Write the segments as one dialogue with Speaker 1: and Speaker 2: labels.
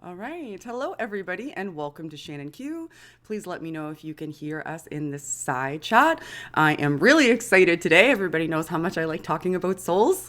Speaker 1: All right. Hello, everybody, and welcome to Shannon Q. Please let me know if you can hear us in the side chat. I am really excited today. Everybody knows how much I like talking about souls.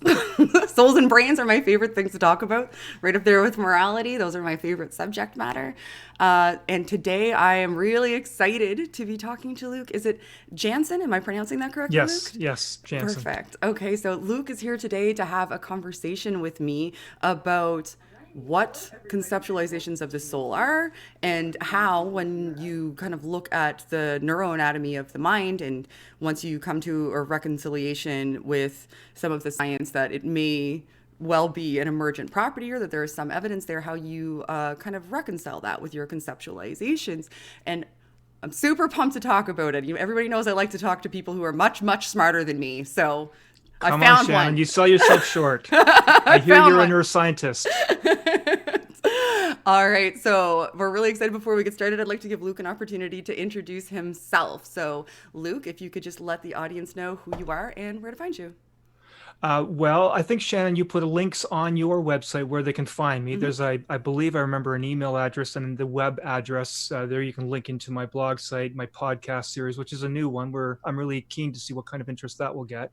Speaker 1: Souls and brains are my favorite things to talk about, right up there with morality. Those are my favorite subject matter. And today I am really excited to be talking to Luke. Is it Janssen? Am I pronouncing that correctly, Luke?
Speaker 2: Yes, Janssen.
Speaker 1: Perfect. Okay, so Luke is here today to have a conversation with me about what conceptualizations of the soul are and how, when you kind of look at the neuroanatomy of the mind, and once you come to a reconciliation with some of the science that it may well be an emergent property or that there is some evidence there, how you kind of reconcile that with your conceptualizations. And I'm super pumped to talk about it. Everybody knows I like to talk to people who are much, much smarter than me. So I
Speaker 2: Come on,
Speaker 1: found
Speaker 2: Shannon.
Speaker 1: one.
Speaker 2: You sell yourself short. I hear
Speaker 1: Found
Speaker 2: you're a
Speaker 1: one.
Speaker 2: neuroscientist.
Speaker 1: All right, so we're really excited. Before we get started, I'd like to give Luke an opportunity to introduce himself. So, Luke, if you could just let the audience know who you are and where to find you.
Speaker 2: Well, I think, Shannon, you put links on your website where they can find me.
Speaker 1: Mm-hmm.
Speaker 2: There's, I believe I remember an email address and the web address. There you can link into my blog site, my podcast series, which is a new one where I'm really keen to see what kind of interest that will get.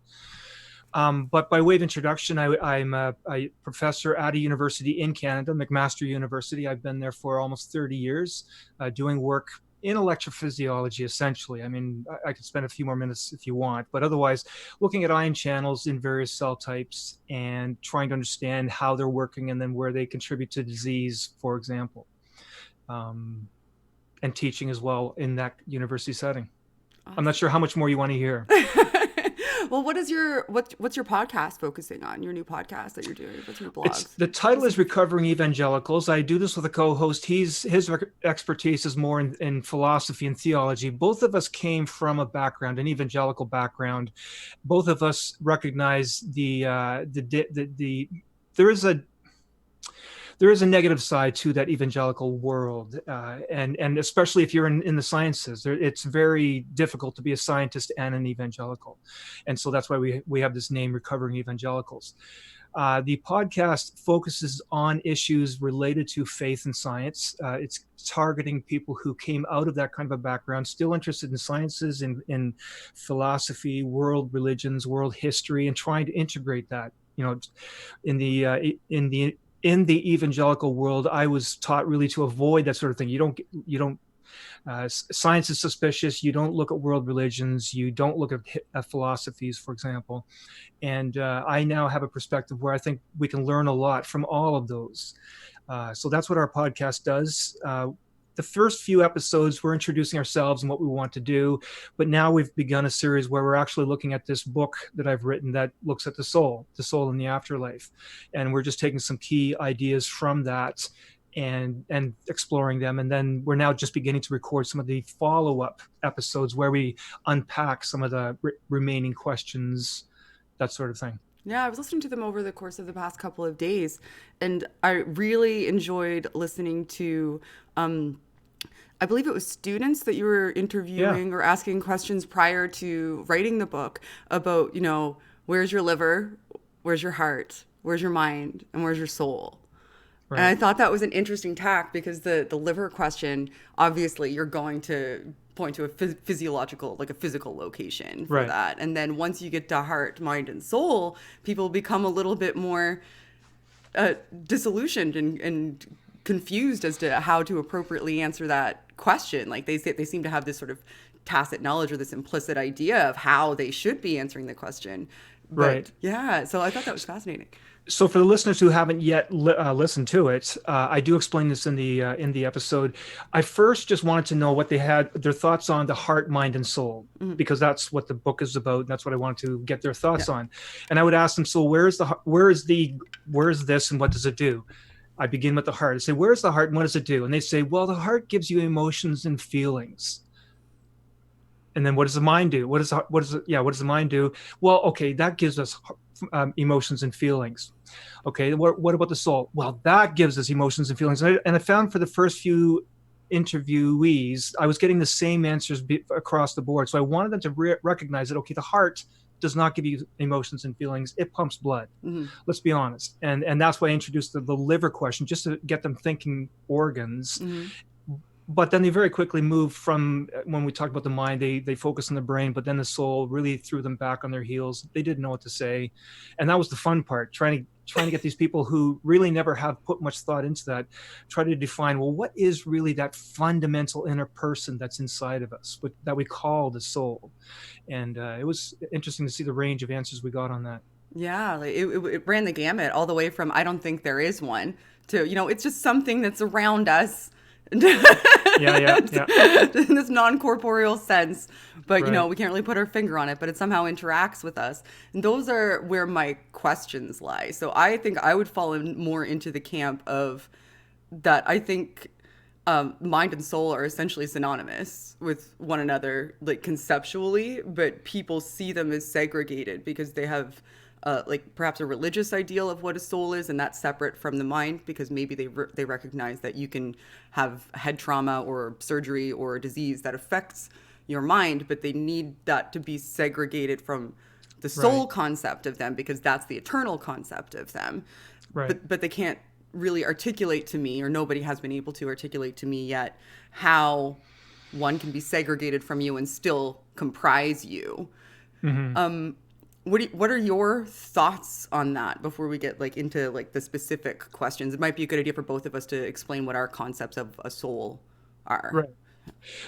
Speaker 2: But by way of introduction, I'm a professor at a university in Canada, McMaster University. I've been there for almost 30 years, doing work in electrophysiology, essentially. I mean, I could spend a few more minutes if you want, but otherwise, looking at ion channels in various cell types and trying to understand how they're working and then where they contribute to disease, for example, and teaching as well in that university setting. I'm not
Speaker 1: Awesome.
Speaker 2: sure how much more you want to hear.
Speaker 1: Well, what's your podcast focusing on? Your new podcast that you're doing? What's your
Speaker 2: It's
Speaker 1: blogs?
Speaker 2: the title is Recovering Evangelicals. I do this with a co-host. His expertise is more in philosophy and theology. Both of us came from a background, an evangelical background. Both of us recognize the there is a there is a negative side to that evangelical world, and especially if you're in the sciences, it's very difficult to be a scientist and an evangelical, and so that's why we have this name, Recovering Evangelicals. The podcast focuses on issues related to faith and science. It's targeting people who came out of that kind of a background, still interested in sciences, in philosophy, world religions, world history, and trying to integrate that. You know, in the evangelical world, I was taught really to avoid that sort of thing. You don't science is suspicious. You don't look at world religions. You don't look at philosophies, for example. And I now have a perspective where I think we can learn a lot from all of those. So that's what our podcast does. The first few episodes, we're introducing ourselves and what we want to do. But now we've begun a series where we're actually looking at this book that I've written that looks at the soul in the afterlife. And we're just taking some key ideas from that and exploring them. And then we're now just beginning to record some of the follow-up episodes where we unpack some of the remaining questions, that sort of thing.
Speaker 1: Yeah, I was listening to them over the course of the past couple of days, and I really enjoyed listening to. I believe it was students that you were
Speaker 2: Yeah,
Speaker 1: interviewing or asking questions prior to writing the book about, where's your liver, where's your heart, where's your mind, and where's your soul. And I
Speaker 2: right,
Speaker 1: thought that was an interesting tack because the liver question, obviously, you're going to point to a physiological, like a physical location for
Speaker 2: right.
Speaker 1: that. And then once you get to heart, mind, and soul, people become a little bit more disillusioned and confused as to how to appropriately answer that question. Like they seem to have this sort of tacit knowledge or this implicit idea of how they should be answering the question. But
Speaker 2: Right.
Speaker 1: yeah, so I thought that was fascinating.
Speaker 2: So for the listeners who haven't yet listened to it, I do explain this in the episode. I first just wanted to know what they had their thoughts on the heart, mind, and soul,
Speaker 1: Mhm.
Speaker 2: because that's what the book is about. And that's what I wanted to get their
Speaker 1: Yeah.
Speaker 2: thoughts on. And I would ask them, so where is this and what does it do? I begin with the heart. I say, where's the heart and what does it do? And they say, well, the heart gives you emotions and feelings. And then what does the mind do? What does the mind do? Well, okay, that gives us emotions and feelings. Okay, what about the soul? Well, that gives us emotions and feelings. And I found for the first few interviewees, I was getting the same answers across the board. So I wanted them to recognize that, okay, the heart does not give you emotions and feelings. It pumps blood.
Speaker 1: Mm-hmm.
Speaker 2: Let's be honest. And that's why I introduced the liver question, just to get them thinking organs.
Speaker 1: Mm-hmm.
Speaker 2: But then they very quickly moved from, when we talk about the mind, they focus on the brain, but then the soul really threw them back on their heels. They didn't know what to say. And that was the fun part, trying to get these people who really never have put much thought into that, try to define, well, what is really that fundamental inner person that's inside of us, that we call the soul? And it was interesting to see the range of answers we got on that.
Speaker 1: Yeah, like it ran the gamut all the way from I don't think there is one to, it's just something that's around us.
Speaker 2: Yeah.
Speaker 1: In this non-corporeal sense, but
Speaker 2: Right.
Speaker 1: we can't really put our finger on it, but it somehow interacts with us. And those are where my questions lie. So I think I would fall more into the camp of that. I think mind and soul are essentially synonymous with one another, like conceptually, but people see them as segregated because they have like perhaps a religious ideal of what a soul is, and that's separate from the mind, because maybe they recognize that you can have head trauma or surgery or a disease that affects your mind, but they need that to be segregated from the soul concept of them, because that's the eternal concept of them.
Speaker 2: Right.
Speaker 1: But they can't really articulate to me, or nobody has been able to articulate to me yet, how one can be segregated from you and still comprise you.
Speaker 2: Mm-hmm.
Speaker 1: What are your thoughts on that before we get like into like the specific questions? It might be a good idea for both of us to explain what our concepts of a soul are.
Speaker 2: Right.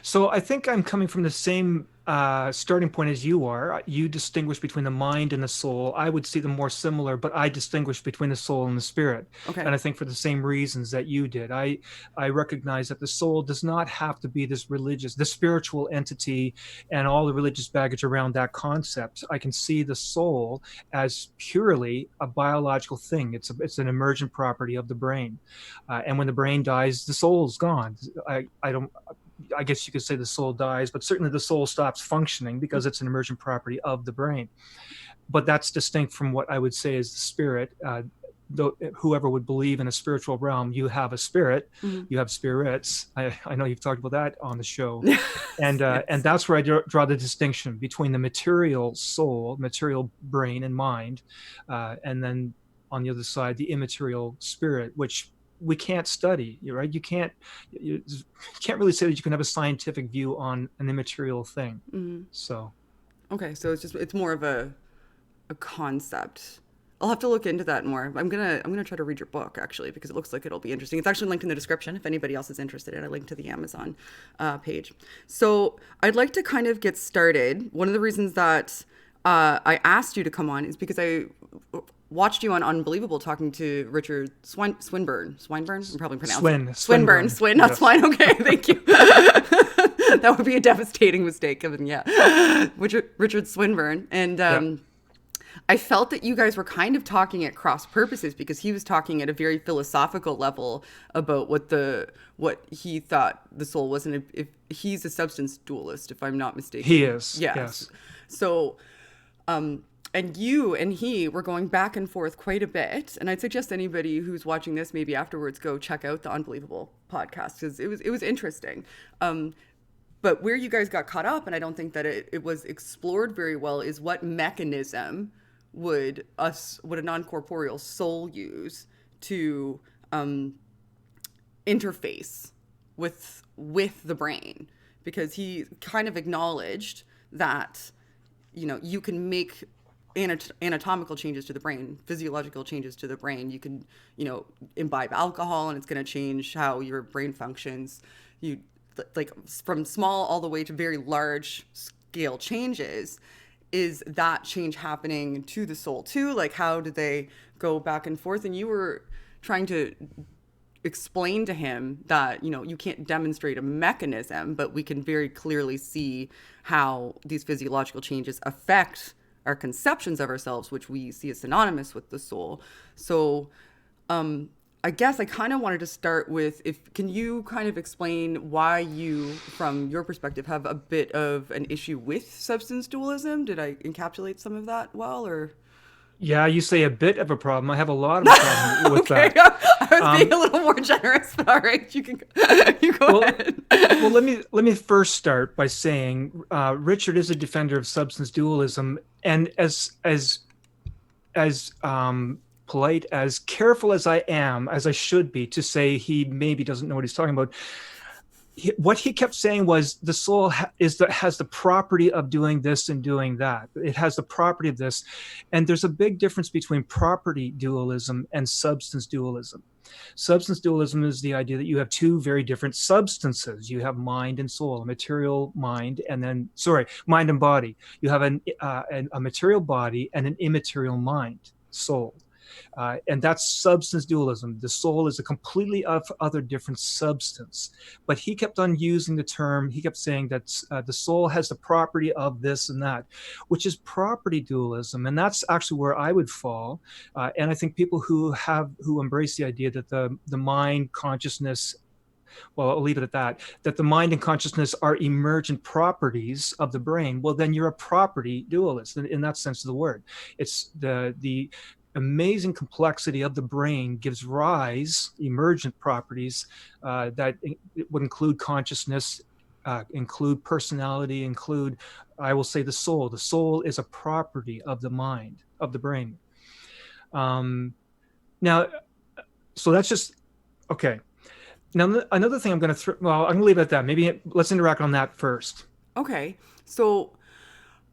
Speaker 2: So I think I'm coming from the same starting point as you are. You distinguish between the mind and the soul. I would see them more similar, but I distinguish between the soul and the spirit.
Speaker 1: Okay.
Speaker 2: And I think for the same reasons that you did. I recognize that the soul does not have to be this spiritual entity and all the religious baggage around that concept. I can see the soul as purely a biological thing. It's an emergent property of the brain. And when the brain dies, the soul's gone. I guess you could say the soul dies, but certainly the soul stops functioning because it's an emergent property of the brain. But that's distinct from what I would say is the spirit. Whoever would believe in a spiritual realm, you have a spirit, you have spirits. I know you've talked about that on the show. And
Speaker 1: Yes.
Speaker 2: and that's where I draw the distinction between the material soul, material brain and mind, and then on the other side, the immaterial spirit, which we can't study, right? You can't really say that you can have a scientific view on an immaterial thing. So
Speaker 1: Okay, so it's more of a concept. I'll have to look into that more. I'm gonna try to read your book, actually, because it looks like it'll be interesting. It's actually linked in the description if anybody else is interested in it. I linked to the Amazon page. So I'd like to kind of get started. One of the reasons that I asked you to come on is because I watched you on Unbelievable talking to Richard Swinburne. Swinburne? I'm probably pronouncing Swinburne. Swin, not
Speaker 2: Yes.
Speaker 1: Swine. Okay, thank you. That would be a devastating mistake. Richard Swinburne. And I felt that you guys were kind of talking at cross purposes, because he was talking at a very philosophical level about what he thought the soul was, and if he's a substance dualist, if I'm not mistaken.
Speaker 2: He is.
Speaker 1: Yes. So, and you and he were going back and forth quite a bit. And I'd suggest anybody who's watching this maybe afterwards go check out the Unbelievable podcast, because it was interesting. But where you guys got caught up, and I don't think that it was explored very well, is what mechanism would a non-corporeal soul use to interface with the brain? Because he kind of acknowledged that you can make anatomical changes to the brain, physiological changes to the brain. You can imbibe alcohol and it's going to change how your brain functions. You like from small all the way to very large scale changes. Is that change happening to the soul too? Like, how do they go back and forth? And you were trying to explain to him that, you can't demonstrate a mechanism, but we can very clearly see how these physiological changes affect our conceptions of ourselves, which we see as synonymous with the soul. So, I guess I kind of wanted to start with, can you kind of explain why you, from your perspective, have a bit of an issue with substance dualism? Did I encapsulate some of that well, or?
Speaker 2: Yeah, you say a bit of a problem. I have a lot of a problem with
Speaker 1: Okay,
Speaker 2: that.
Speaker 1: I was being a little more generous, but all right, you go ahead.
Speaker 2: Well, let me first start by saying Richard is a defender of substance dualism, and as polite, as careful as I am, as I should be, to say he maybe doesn't know what he's talking about. What he kept saying was the soul has the property of doing this and doing that. It has the property of this. And there's a big difference between property dualism and substance dualism. Substance dualism is the idea that you have two very different substances. You have mind and soul, a material mind, and then, mind and body. You have a material body and an immaterial mind, soul. And that's substance dualism. The soul is a completely other different substance. But he kept on using the term, he kept saying that the soul has the property of this and that, which is property dualism. And that's actually where I would fall. And I think people who embrace the idea that the mind, consciousness, well, I'll leave it at that the mind and consciousness are emergent properties of the brain, well, then you're a property dualist in that sense of the word. It's the amazing complexity of the brain gives rise emergent properties that would include consciousness, include personality, include, I will say, the soul. The soul is a property of the mind, of the brain. Now, so that's just okay. Now, another thing I'm going to I'm going to leave it at that. Maybe let's interact on that first.
Speaker 1: Okay, so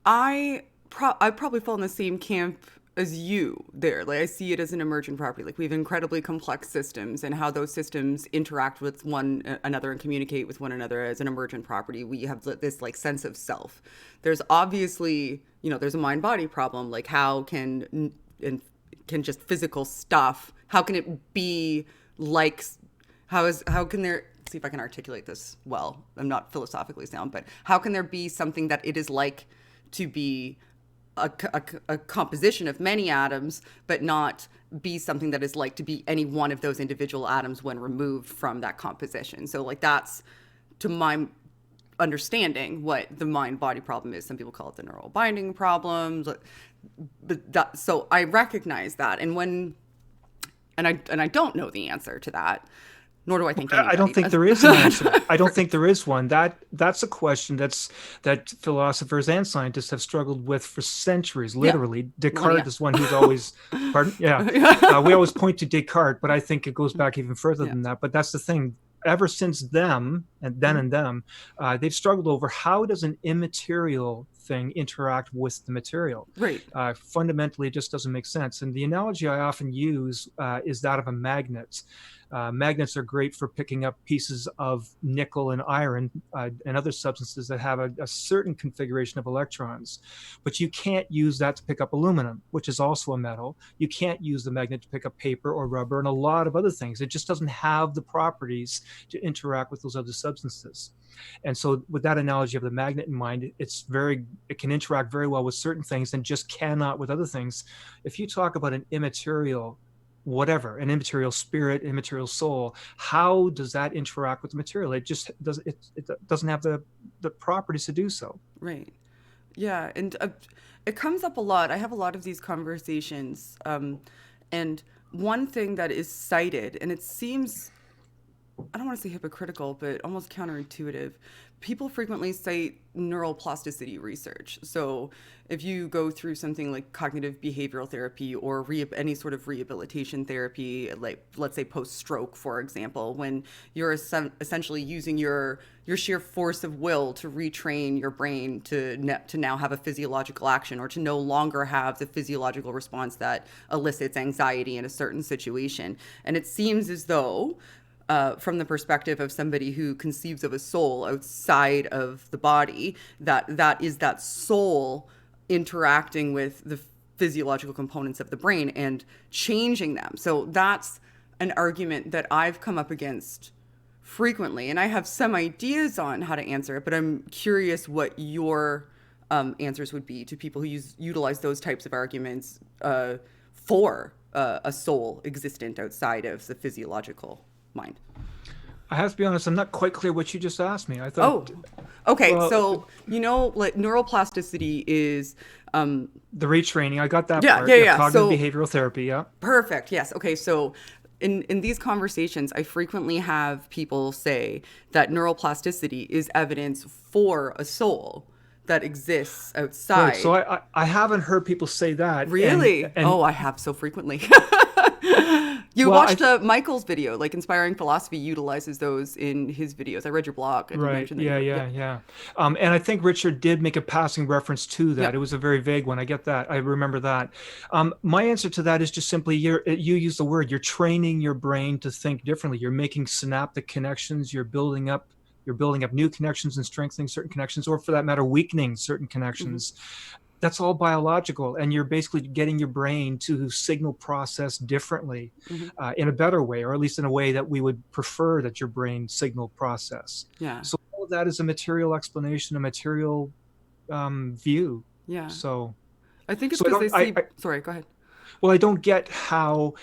Speaker 1: I probably fall in the same camp as you there. Like, I see it as an emergent property. Like, we have incredibly complex systems, and how those systems interact with one another and communicate with one another as an emergent property. We have this like sense of self. There's obviously, there's a mind-body problem. Like, how can just physical stuff, how can it be like, how can there, see if I can articulate this well. I'm not philosophically sound, but how can there be something that it is like to be a composition of many atoms, but not be something that is like to be any one of those individual atoms when removed from that composition? So like, that's, to my understanding, what the mind-body problem is. Some people call it the neural binding problems, but so I recognize that, and I don't know the answer to that. Nor do I think
Speaker 2: I don't think there is an answer. I don't think there is one. That's a question that philosophers and scientists have struggled with for centuries, literally. Yeah. Descartes is one who's always, pardon? Yeah. We always point to Descartes, but I think it goes back even further than that. But that's the thing. Ever since them, they've struggled over how does an immaterial thing interact with the material.
Speaker 1: Right.
Speaker 2: Fundamentally, it just doesn't make sense. And the analogy I often use is that of a magnet. Magnets are great for picking up pieces of nickel and iron and other substances that have a certain configuration of electrons. But you can't use that to pick up aluminum, which is also a metal. You can't use the magnet to pick up paper or rubber and a lot of other things. It just doesn't have the properties to interact with those other substances. And so with that analogy of the magnet in mind, it can interact very well with certain things and just cannot with other things. If you talk about an immaterial whatever, an immaterial spirit, immaterial soul, how does that interact with the material? It just doesn't have the properties to do so.
Speaker 1: Right. Yeah. And it comes up a lot. I have a lot of these conversations. And one thing that is cited, and it seems, I don't want to say hypocritical, but almost counterintuitive. People frequently cite neuroplasticity research. So if you go through something like cognitive behavioral therapy or any sort of rehabilitation therapy, like let's say post-stroke, for example, when you're essentially using your sheer force of will to retrain your brain to now have a physiological action, or to no longer have the physiological response that elicits anxiety in a certain situation. And it seems as though from the perspective of somebody who conceives of a soul outside of the body, that is that soul interacting with the physiological components of the brain and changing them. So that's an argument that I've come up against frequently, and I have some ideas on how to answer it, but I'm curious what your answers would be to people who utilize those types of arguments for a soul existent outside of the physiological mind.
Speaker 2: I have to be honest, I'm not quite clear what you just asked me. I thought.
Speaker 1: Oh, okay. So, like neuroplasticity is
Speaker 2: the retraining. I got that part.
Speaker 1: Yeah.
Speaker 2: Cognitive behavioral therapy. Yeah.
Speaker 1: Perfect. Yes. Okay. So in these conversations, I frequently have people say that neuroplasticity is evidence for a soul that exists
Speaker 2: Right. So
Speaker 1: outside.
Speaker 2: I haven't heard people say that.
Speaker 1: Really?
Speaker 2: And
Speaker 1: Oh, I have so frequently. You
Speaker 2: well,
Speaker 1: watched Michael's video, like Inspiring Philosophy utilizes those in his videos. I read your blog and you
Speaker 2: right.
Speaker 1: mentioned that you
Speaker 2: Yeah,
Speaker 1: were, yeah.
Speaker 2: yeah, yeah. And I think Richard did make a passing reference to that. It
Speaker 1: Yep.
Speaker 2: was a very vague one. I get that. I remember that. My answer to that is just simply you use the word, you're training your brain to think differently. You're making synaptic connections. You're building up new connections and strengthening certain connections, or for that matter, weakening certain
Speaker 1: Hmm.
Speaker 2: connections. That's all biological, and you're basically getting your brain to signal process differently,
Speaker 1: Hmm.
Speaker 2: in a better way, or at least in a way that we would prefer that your brain signal process.
Speaker 1: Yeah.
Speaker 2: So all of that is a material explanation, a material view.
Speaker 1: Yeah.
Speaker 2: So
Speaker 1: I think it's
Speaker 2: so I
Speaker 1: because they
Speaker 2: don't
Speaker 1: see, sorry, go ahead.
Speaker 2: well, I don't get how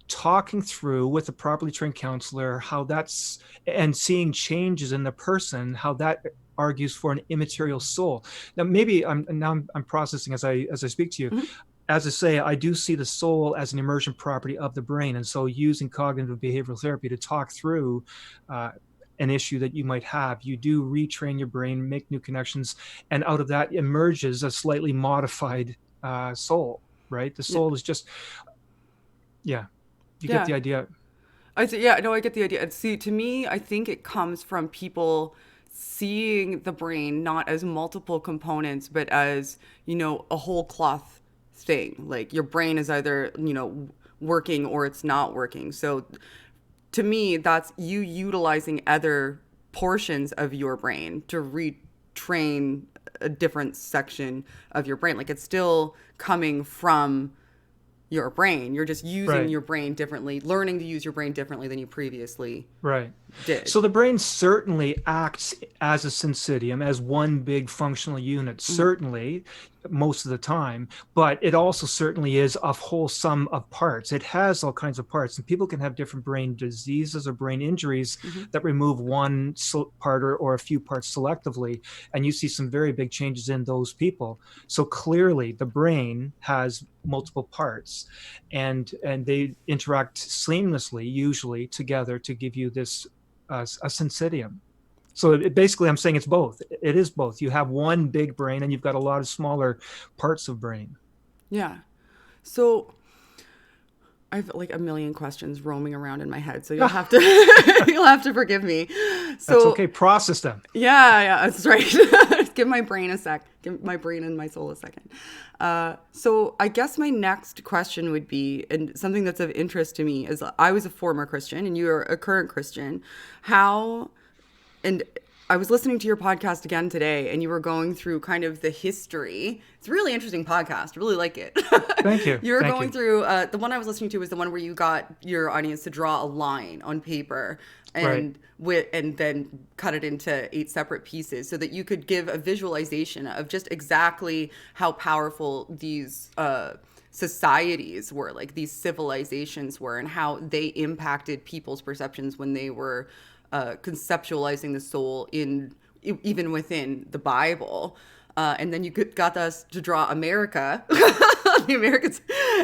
Speaker 2: talking through with a properly trained counselor, how that's, and seeing changes in the person, how that argues for an immaterial soul. Now, maybe I'm processing as I speak to you.
Speaker 1: Hmm.
Speaker 2: As I say, I do see the soul as an emergent property of the brain, and so using cognitive behavioral therapy to talk through uh, an issue that you might have, you do retrain your brain, make new connections, and out of that emerges a slightly modified soul. Right? The
Speaker 1: Yeah.
Speaker 2: soul is just, yeah, you get
Speaker 1: Yeah.
Speaker 2: the idea.
Speaker 1: I see. Yeah, no, I get the idea. And see, to me, I think it comes from people seeing the brain not as multiple components, but as, a whole cloth thing. Like your brain is either, working or it's not working. So to me, that's you utilizing other portions of your brain to retrain a different section of your brain. Like it's still coming from your brain. You're just using
Speaker 2: Right.
Speaker 1: your brain differently, learning to use your brain differently than you previously
Speaker 2: Right.
Speaker 1: did.
Speaker 2: So the brain certainly acts as a syncytium, as one big functional unit,
Speaker 1: Hmm.
Speaker 2: certainly most of the time, but it also certainly is a whole sum of parts. It has all kinds of parts, and people can have different brain diseases or brain injuries
Speaker 1: Hmm.
Speaker 2: that remove one part or a few parts selectively, and you see some very big changes in those people. So clearly, the brain has multiple parts, and they interact seamlessly, usually together, to give you this a syncytium. So basically, I'm saying it's both. It is both. You have one big brain, and you've got a lot of smaller parts of brain.
Speaker 1: Yeah. So I have like a million questions roaming around in my head, so you'll have to you'll have to forgive me.
Speaker 2: That's
Speaker 1: So
Speaker 2: okay. Process them.
Speaker 1: yeah, yeah, that's right. Give my brain a sec. Give my brain and my soul a second. So I guess my next question would be, and something that's of interest to me is, I was a former Christian and you are a current Christian. How and I was listening to your podcast again today, and you were going through kind of the history. It's a really interesting podcast. I really like it.
Speaker 2: Thank you.
Speaker 1: You were
Speaker 2: Thank
Speaker 1: going
Speaker 2: you.
Speaker 1: through the one I was listening to was the one where you got your audience to draw a line on paper
Speaker 2: Right.
Speaker 1: and then cut it into 8 separate pieces so that you could give a visualization of just exactly how powerful these societies were, like these civilizations were, and how they impacted people's perceptions when they were conceptualizing the soul in even within the Bible. And then you got us to draw America, the Americans,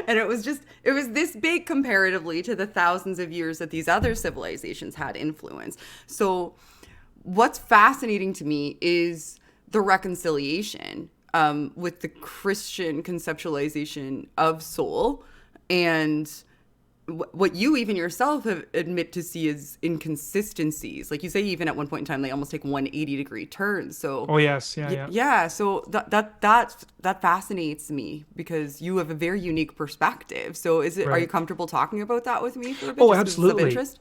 Speaker 1: and it was this big comparatively to the thousands of years that these other civilizations had influence. So, what's fascinating to me is the reconciliation with the Christian conceptualization of soul and what you even yourself have admit to see as inconsistencies. Like you say, even at one point in time, they almost take 180-degree turns. So
Speaker 2: Oh yes. Yeah. Yeah.
Speaker 1: yeah, so that fascinates me because you have a very unique perspective. So are you
Speaker 2: Right.
Speaker 1: comfortable talking about that with me for a bit,
Speaker 2: Oh,
Speaker 1: just because it's of
Speaker 2: absolutely.
Speaker 1: interest?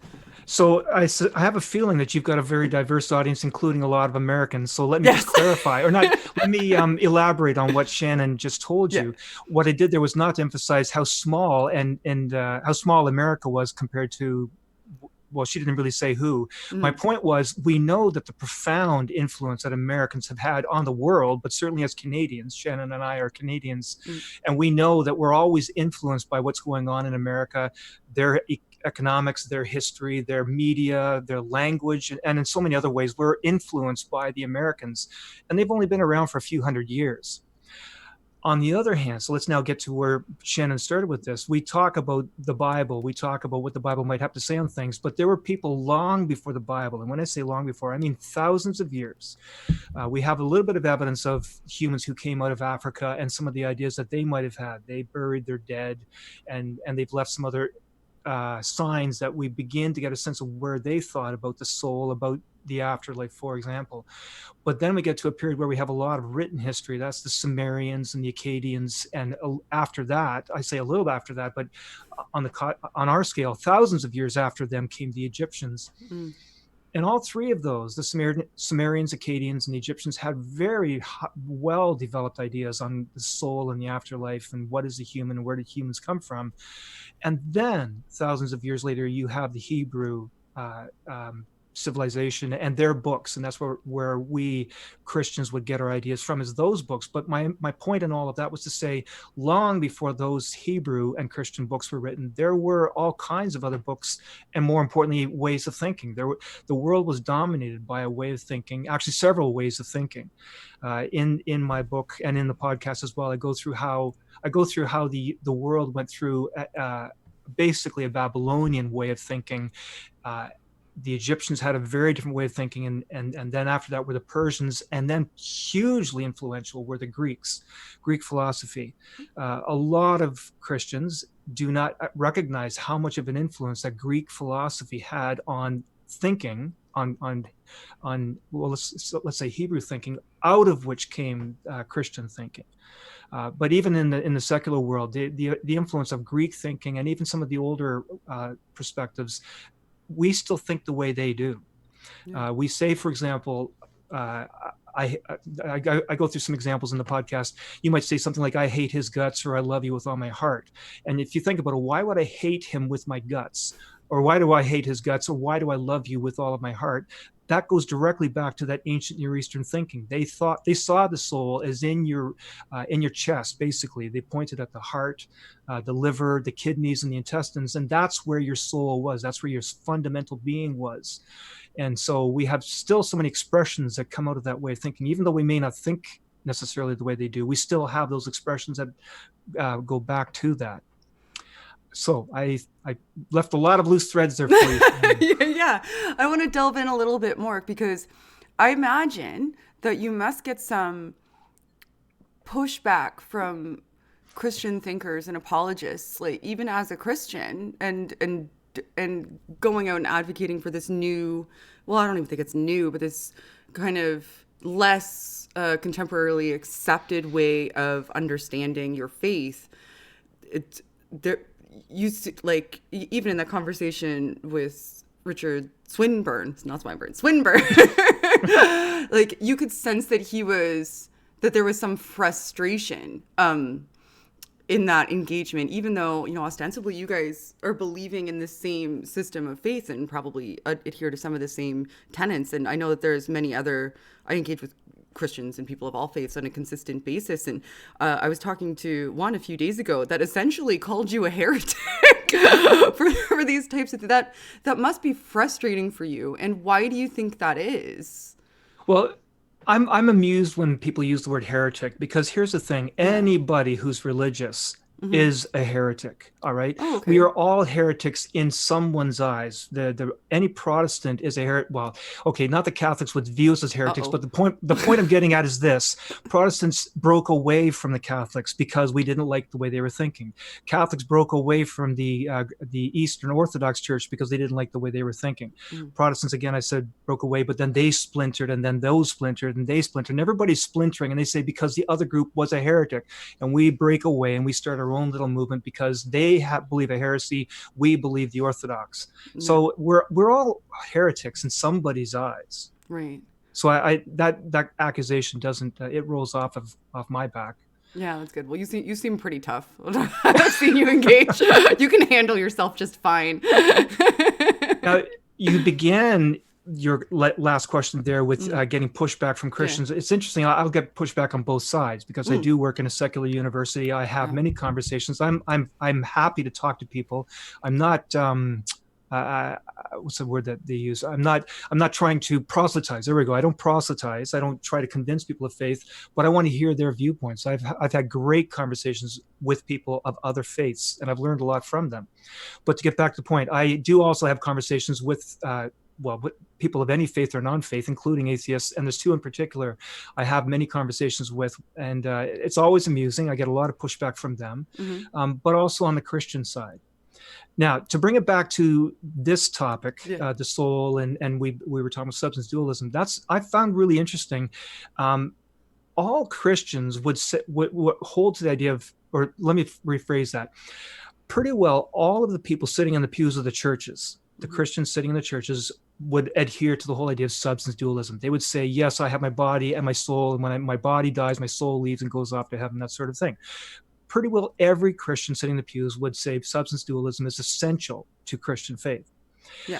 Speaker 2: So I have a feeling that you've got a very diverse audience, including a lot of Americans. So let me just
Speaker 1: Yes.
Speaker 2: clarify, or not, let me elaborate on what Shannon just told
Speaker 1: Yeah.
Speaker 2: you. What I did there was not to emphasize how small and how small America was compared to, well, she didn't really say who. My
Speaker 1: Mm.
Speaker 2: point was, we know that the profound influence that Americans have had on the world, but certainly as Canadians, Shannon and I are Canadians,
Speaker 1: Mm.
Speaker 2: and we know that we're always influenced by what's going on in America, their economics, their history, their media, their language, and in so many other ways, we're influenced by the Americans. And they've only been around for a few hundred years. On the other hand, so let's now get to where Shannon started with this. We talk about the Bible. We talk about what the Bible might have to say on things, but there were people long before the Bible. And when I say long before, I mean thousands of years. We have a little bit of evidence of humans who came out of Africa and some of the ideas that they might have had. They buried their dead, and they've left some other signs that we begin to get a sense of where they thought about the soul, about the afterlife, for example. But then we get to a period where we have a lot of written history. That's the Sumerians and the Akkadians, and after that, I say a little after that, but on our scale, thousands of years after them came the Egyptians. Mm. And all three of those, the Sumerians, Akkadians, and the Egyptians, had very well-developed ideas on the soul and the afterlife and what is a human and where did humans come from. And then thousands of years later, you have the Hebrew civilization and their books, and that's where we Christians would get our ideas from, is those books. But my point in all of that was to say, long before those Hebrew and Christian books were written, there were all kinds of other books, and more importantly, ways of thinking. The world was dominated by a way of thinking, actually several ways of thinking. In my book and in the podcast as well, I go through how the world went through basically a Babylonian way of thinking. The Egyptians had a very different way of thinking, and then after that were the Persians, and then hugely influential were the Greek philosophy. A lot of Christians do not recognize how much of an influence that Greek philosophy had on thinking, on well, let's say Hebrew thinking, out of which came Christian thinking. But even in the secular world, the influence of Greek thinking and even some of the older perspectives, we still think the way they do. Yeah. We say, for example, I go through some examples in the podcast. You might say something like, I hate his guts, or I love you with all my heart. And if you think about it, why would I hate him with my guts? Or why do I hate his guts? Or why do I love you with all of my heart? That goes directly back to that ancient Near Eastern thinking. They saw the soul as in your chest. Basically, they pointed at the heart, the liver, the kidneys, and the intestines, and that's where your soul was. That's where your fundamental being was. And so we have still so many expressions that come out of that way of thinking, even though we may not think necessarily the way they do. We still have those expressions that go back to that. So I left a lot of loose threads there for you.
Speaker 1: Yeah, I want to delve in a little bit more, because I imagine that you must get some pushback from Christian thinkers and apologists, like even as a Christian, and going out and advocating for this new, well, I don't even think it's new, but this kind of less contemporarily accepted way of understanding your faith. Like even in that conversation with Richard Swinburne, like you could sense that there was some frustration in that engagement, even though, ostensibly you guys are believing in the same system of faith and probably adhere to some of the same tenets. And I know that there's I engage with Christians and people of all faiths on a consistent basis. And I was talking to one a few days ago that essentially called you a heretic for these types of that must be frustrating for you. And why do you think that is?
Speaker 2: Well, I'm amused when people use the word heretic, because here's the thing: anybody who's religious is a heretic. All right. Oh, okay. We are all heretics in someone's eyes. Any Protestant is a heretic. Well, okay, not the Catholics would view us as heretics, but the point I'm getting at is this: Protestants broke away from the Catholics because we didn't like the way they were thinking. Catholics broke away from the Eastern Orthodox Church because they didn't like the way they were thinking. Protestants, again, I said, broke away, but then they splintered, and then those splintered, and they splintered, and everybody's splintering, and they say because the other group was a heretic, and we break away and we start our own little movement because they believe a heresy, we believe the Orthodox. So we're all heretics in somebody's eyes,
Speaker 1: right?
Speaker 2: So that accusation doesn't it rolls off my back.
Speaker 1: Yeah, that's good. Well, you seem pretty tough. I've seen you engage. You can handle yourself just fine.
Speaker 2: Now, you began your last question there with getting pushback from Christians. Yeah. It's interesting. I'll get pushback on both sides because I do work in a secular university. I have many conversations. I'm happy to talk to people. I'm not what's the word that they use? I'm not trying to proselytize. There we go. I don't proselytize. I don't try to convince people of faith, but I want to hear their viewpoints. I've had great conversations with people of other faiths, and I've learned a lot from them. But to get back to the point, I do also have conversations with with people of any faith or non-faith, including atheists. And there's two in particular I have many conversations with, and it's always amusing. I get a lot of pushback from them, but also on the Christian side. Now, to bring it back to this topic, the soul, and we were talking about substance dualism. That's I found really interesting. All Christians would hold to the idea of, or let me rephrase that. Pretty well, all of the people sitting in the pews of the churches, the Christians sitting in the churches, would adhere to the whole idea of substance dualism. They would say, yes, I have my body and my soul, and when my body dies, my soul leaves and goes off to heaven, that sort of thing. Pretty well every Christian sitting in the pews would say substance dualism is essential to Christian faith.
Speaker 1: Yeah.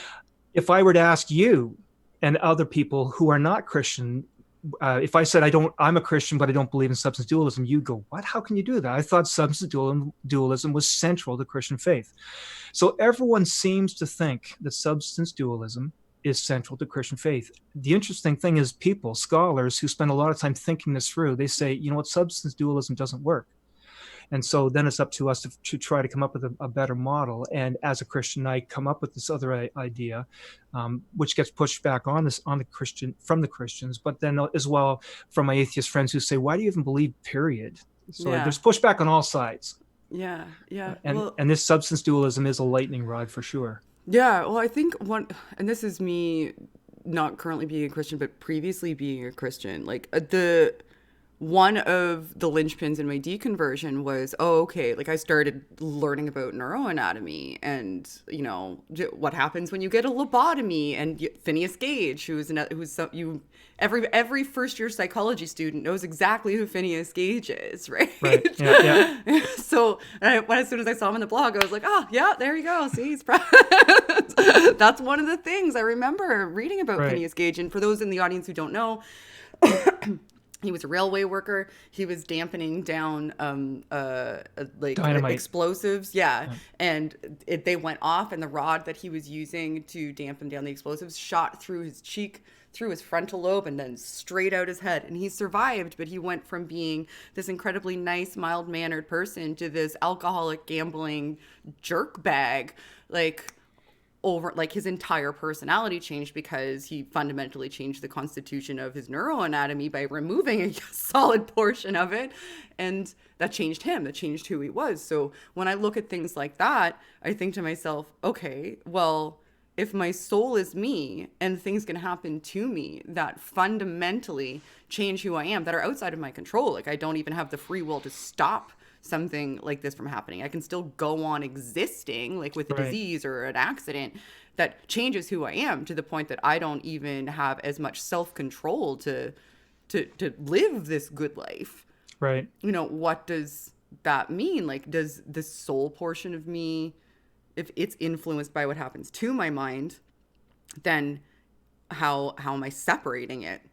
Speaker 2: If I were to ask you and other people who are not Christian, if I said I'm a Christian, but I don't believe in substance dualism, you'd go, what? How can you do that? I thought substance dualism was central to Christian faith. So everyone seems to think that substance dualism is central to Christian faith. The interesting thing is people, scholars who spend a lot of time thinking this through, they say, you know what, substance dualism doesn't work. And so then it's up to us to try to come up with a better model. And as a Christian, I come up with this other idea, which gets pushed back from the Christians, but then as well from my atheist friends who say, why do you even believe, period? So there's pushback on all sides.
Speaker 1: Yeah.
Speaker 2: And this substance dualism is a lightning rod for sure.
Speaker 1: Yeah. Well, I think and this is me not currently being a Christian, but previously being a Christian, like one of the linchpins in my deconversion was, like I started learning about neuroanatomy and, what happens when you get a lobotomy, and Phineas Gage, every first year psychology student knows exactly who Phineas Gage is, right?
Speaker 2: Right. Yeah.
Speaker 1: So as soon as I saw him in the blog, I was like, oh yeah, there you go. See, he's that's one of the things I remember reading about Phineas Gage. And for those in the audience who don't know, he was a railway worker. He was dampening down
Speaker 2: dynamite.
Speaker 1: Explosives. Yeah. And they went off, and the rod that he was using to dampen down the explosives shot through his cheek, through his frontal lobe, and then straight out his head. And he survived, but he went from being this incredibly nice, mild-mannered person to this alcoholic, gambling jerk bag. His entire personality changed because he fundamentally changed the constitution of his neuroanatomy by removing a solid portion of it. And that changed him. That changed who he was. So when I look at things like that, I think to myself, okay, well, if my soul is me and things can happen to me that fundamentally change who I am, that are outside of my control, like I don't even have the free will to stop something like this from happening. I can still go on existing, like with a disease or an accident that changes who I am to the point that I don't even have as much self-control to live this good life.
Speaker 2: Right.
Speaker 1: What does that mean? Like, does the soul portion of me, if it's influenced by what happens to my mind, then how am I separating it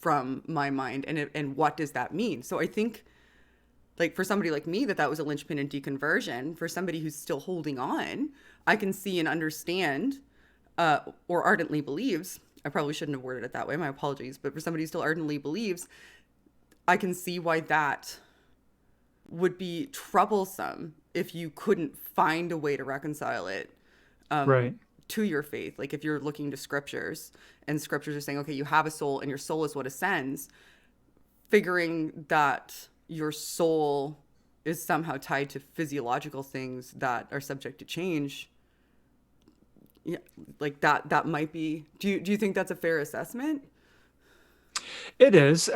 Speaker 1: from my mind? And what does that mean? So I think, like, for somebody like me, that was a linchpin in deconversion. For somebody who's still holding on, I can see and understand, or ardently believes, I probably shouldn't have worded it that way, my apologies, but for somebody who still ardently believes, I can see why that would be troublesome if you couldn't find a way to reconcile it to your faith. Like if you're looking to scriptures, and scriptures are saying, okay, you have a soul and your soul is what ascends, figuring that your soul is somehow tied to physiological things that are subject to change. Yeah, like that might be, do you think that's a fair assessment?
Speaker 2: It is.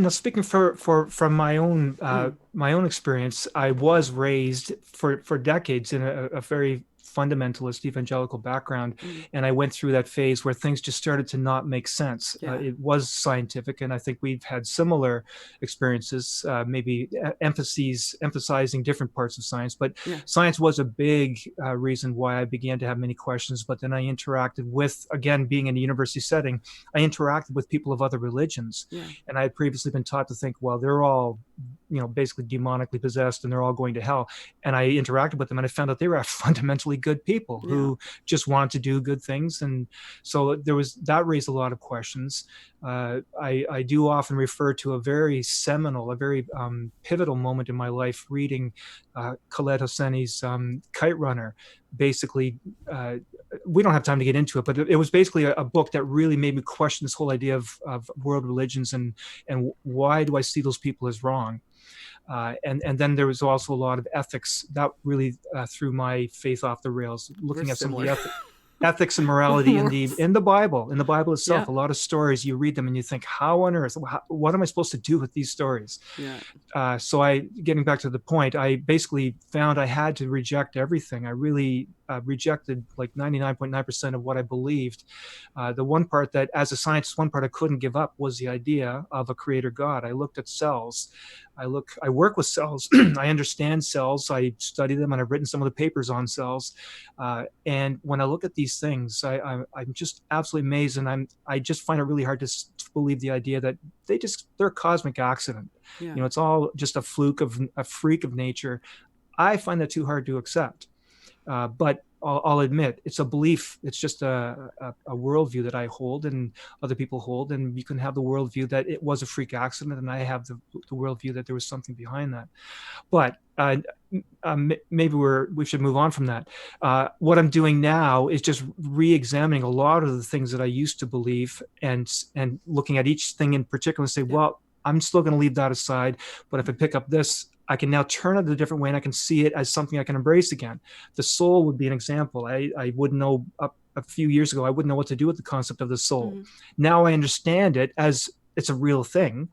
Speaker 2: Speaking from my own experience, I was raised for decades in a very fundamentalist evangelical background, and I went through that phase where things just started to not make sense. It was scientific, and I think we've had similar experiences, maybe emphasizing different parts of science, but science was a big reason why I began to have many questions. But then I interacted with, again, being in a university setting, I interacted with people of other religions, and I had previously been taught to think, well, they're all basically demonically possessed, and they're all going to hell. And I interacted with them, and I found out they were fundamentally good people who just wanted to do good things. And so that raised a lot of questions. I do often refer to a very seminal, a very pivotal moment in my life, reading Khaled Hosseini's Kite Runner. Basically, we don't have time to get into it, but it was basically a book that really made me question this whole idea of world religions and why do I see those people as wrong. And then there was also a lot of ethics that really threw my faith off the rails, looking at some of the ethics and morality in the Bible itself. A lot of stories, you read them and you think, how on earth, what am I supposed to do with these stories? So getting back to the point, I basically found I had to reject everything. I really rejected like 99.9% of what I believed. The one part that, as a scientist, one part I couldn't give up was the idea of a creator God. I looked at cells. I work with cells. I understand cells. I study them, and I've written some of the papers on cells. And when I look at these things, I'm just absolutely amazed, and I just find it really hard to believe the idea that they're a cosmic accident. It's all just a freak of nature. I find that too hard to accept. But I'll admit, it's a belief. It's just a worldview that I hold and other people hold. And you can have the worldview that it was a freak accident, and I have the worldview that there was something behind that. But maybe we should move on from that. What I'm doing now is just re-examining a lot of the things that I used to believe, and looking at each thing in particular and say, well, I'm still going to leave that aside. But if I pick up this, I can now turn it a different way, and I can see it as something I can embrace again. The soul would be an example. I wouldn't know a few years ago, I wouldn't know what to do with the concept of the soul. Now I understand it as it's a real thing.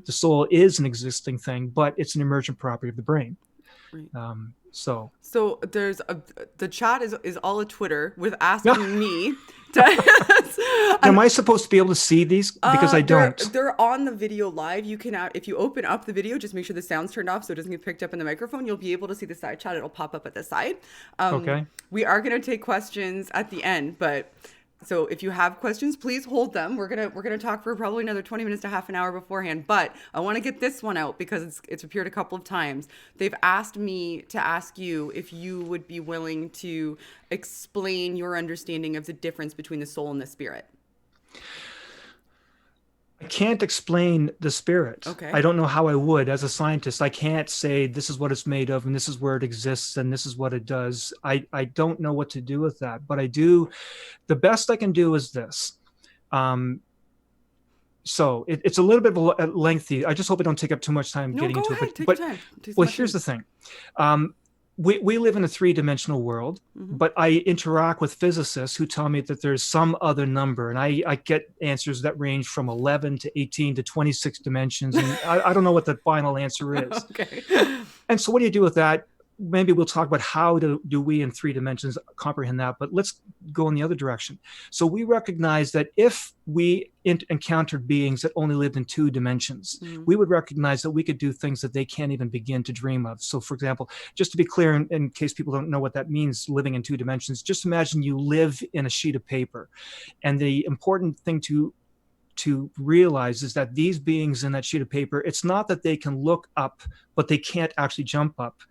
Speaker 2: The soul is an existing thing, but it's an emergent property of the brain. So
Speaker 1: there's the chat is all a Twitter with asking me to
Speaker 2: am I supposed to be able to see these? Because I don't.
Speaker 1: They're on the video live. You can, if you open up the video, just make sure the sound's turned off so it doesn't get picked up in the microphone. You'll be able to see the side chat. It'll pop up at the side.
Speaker 2: Okay.
Speaker 1: We are going to take questions at the end, but so if you have questions, please hold them. We're gonna talk for probably another 20 minutes to half an hour beforehand. But I want to get this one out because it's appeared a couple of times. They've asked me to ask you if you would be willing to explain your understanding of the difference between the soul and the spirit.
Speaker 2: I can't explain the spirit.
Speaker 1: Okay.
Speaker 2: I don't know how I would as a scientist. I can't say this is what it's made of and this is where it exists and this is what it does. I don't know what to do with that, but I do. The best I can do is this. So it's a little bit lengthy. I just hope I don't take up too much time getting into it.
Speaker 1: Take your time.
Speaker 2: Well, here's the thing. We live in a three-dimensional world, but I interact with physicists who tell me that there's some other number, and I get answers that range from 11 to 18 to 26 dimensions, and I don't know what the final answer is.
Speaker 1: Okay.
Speaker 2: And so what do you do with that? Maybe we'll talk about how do we in three dimensions comprehend that, but let's go in the other direction. So we recognize that if we encountered beings that only lived in two dimensions, we would recognize that we could do things that they can't even begin to dream of. So for example, just to be clear, in case people don't know what that means, living in two dimensions, just imagine you live in a sheet of paper. And the important thing to realize is that these beings in that sheet of paper, it's not that they can look up, but they can't actually jump up.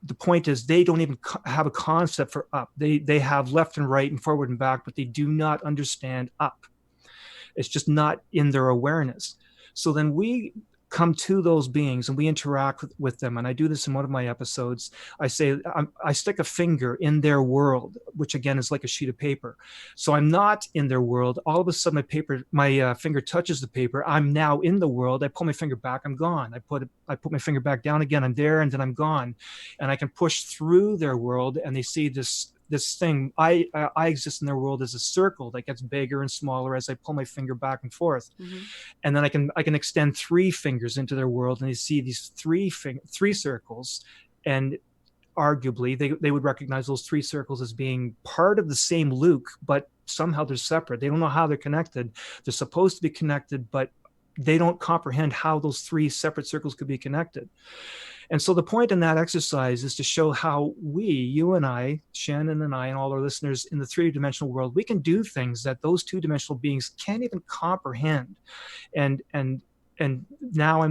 Speaker 2: The point is they don't even have a concept for up. They have left and right and forward and back, but they do not understand up. It's just not in their awareness. So then we come to those beings and we interact with them. And I do this in one of my episodes. I say, I stick a finger in their world, which again is like a sheet of paper. So I'm not in their world. All of a sudden my finger touches the paper. I'm now in the world. I pull my finger back, I'm gone. I put my finger back down again, I'm there, and then I'm gone. And I can push through their world and they see this thing. I exist in their world as a circle that gets bigger and smaller as I pull my finger back and forth. And then I can extend 3 fingers into their world, and they see these three circles, and arguably they would recognize those 3 circles as being part of the same Luke, but somehow they're separate. They don't know how they're connected. They're supposed to be connected, but they don't comprehend how those 3 separate circles could be connected. And so the point in that exercise is to show how you and I, Shannon and I, and all our listeners in the 3-dimensional world, we can do things that those 2-dimensional beings can't even comprehend. And and now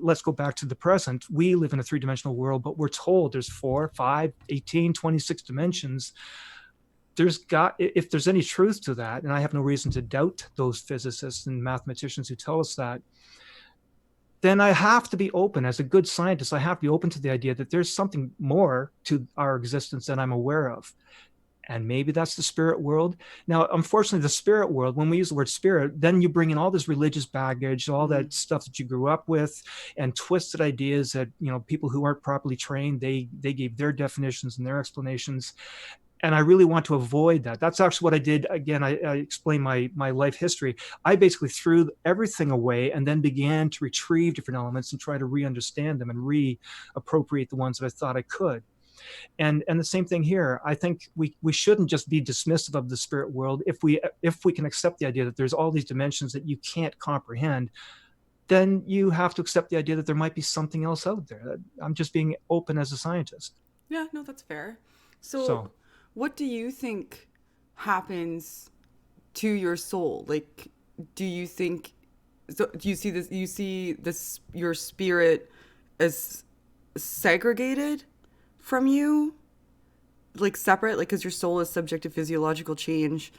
Speaker 2: let's go back to the present. We live in a three-dimensional world, but we're told there's 4, 5, 18, 26 dimensions. If there's any truth to that, and I have no reason to doubt those physicists and mathematicians who tell us that, then I have to be open. As a good scientist, I have to be open to the idea that there's something more to our existence than I'm aware of. And maybe that's the spirit world. Now, unfortunately, the spirit world, when we use the word spirit, then you bring in all this religious baggage, all that stuff that you grew up with, and twisted ideas that, people who aren't properly trained, they gave their definitions and their explanations. And I really want to avoid that. That's actually what I did. Again, I explained my life history. I basically threw everything away and then began to retrieve different elements and try to re-understand them and reappropriate the ones that I thought I could. And the same thing here. I think we shouldn't just be dismissive of the spirit world. If we can accept the idea that there's all these dimensions that you can't comprehend, then you have to accept the idea that there might be something else out there. I'm just being open as a scientist.
Speaker 1: Yeah, no, that's fair. So what do you think happens to your soul? Like, do you see your spirit as segregated from you, like separate, like, because your soul is subject to physiological change,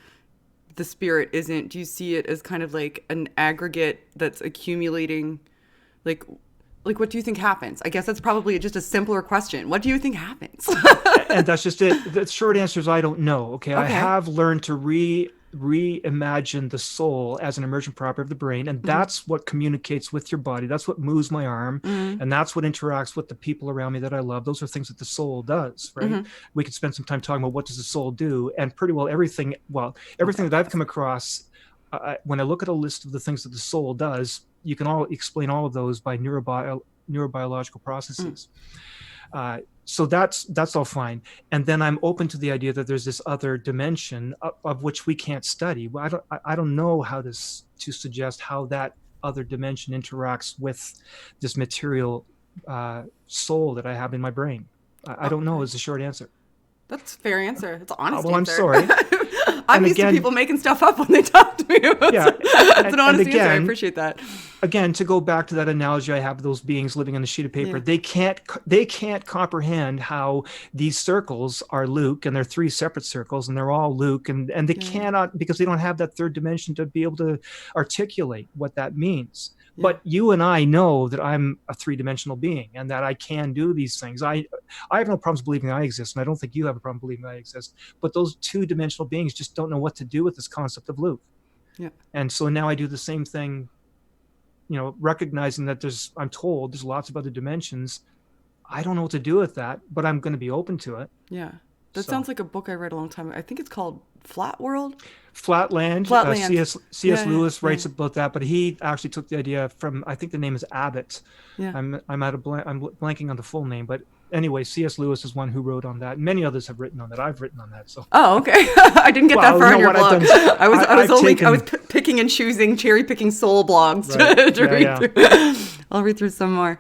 Speaker 1: the spirit isn't? Do you see it as kind of like an aggregate that's accumulating? Like what do you think happens? I guess that's probably just a simpler question. What do you think happens?
Speaker 2: And that's just it. The short answer is I don't know. Okay. I have learned to reimagine the soul as an emergent property of the brain, and that's what communicates with your body. That's what moves my arm, and that's what interacts with the people around me that I love. Those are things that the soul does, right? We could spend some time talking about what does the soul do, and pretty well everything that I've come across, when I look at a list of the things that the soul does, you can all explain all of those by neurobiological processes. So that's all fine. And then I'm open to the idea that there's this other dimension of which we can't study. I don't know how to suggest how that other dimension interacts with this material soul that I have in my brain. I don't know is the short answer.
Speaker 1: That's a fair answer. It's an honest
Speaker 2: well,
Speaker 1: answer.
Speaker 2: I'm sorry.
Speaker 1: I'm used to people making stuff up when they talk to me. That's an honest answer. I appreciate that.
Speaker 2: Again, to go back to that analogy I have of those beings living on a sheet of paper, they can't comprehend how these circles are Luke, and they're 3 separate circles, and they're all Luke, and they cannot, because they don't have that third dimension to be able to articulate what that means. Yeah. But you and I know that I'm a 3-dimensional being and that I can do these things. I have no problems believing I exist, and I don't think you have a problem believing I exist. But those 2-dimensional beings just don't know what to do with this concept of Luke. Yeah. And so now I do the same thing, recognizing that I'm told there's lots of other dimensions. I don't know what to do with that, but I'm going to be open to it.
Speaker 1: Yeah. That sounds like a book I read a long time ago. I think it's called Flatland. C.S. Lewis writes about that, but he actually took the idea from, I think the name is Abbott. Yeah. I'm blanking on the full name, but anyway, C.S. Lewis is one who wrote on that. Many others have written on that. I've written on that. So. Oh, okay. I didn't get that far in your blog. I was picking and choosing, cherry picking soul blogs to read through. I'll read through some more.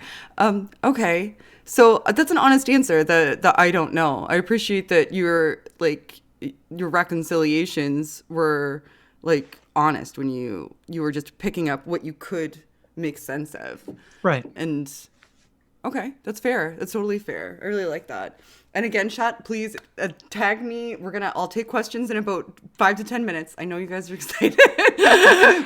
Speaker 1: Okay. So that's an honest answer. The I don't know. I appreciate that your reconciliations were honest when you were just picking up what you could make sense of.
Speaker 2: Right.
Speaker 1: And okay, that's fair. That's totally fair. I really like that. And again, chat, please tag me. I'll take questions in about 5 to 10 minutes. I know you guys are excited,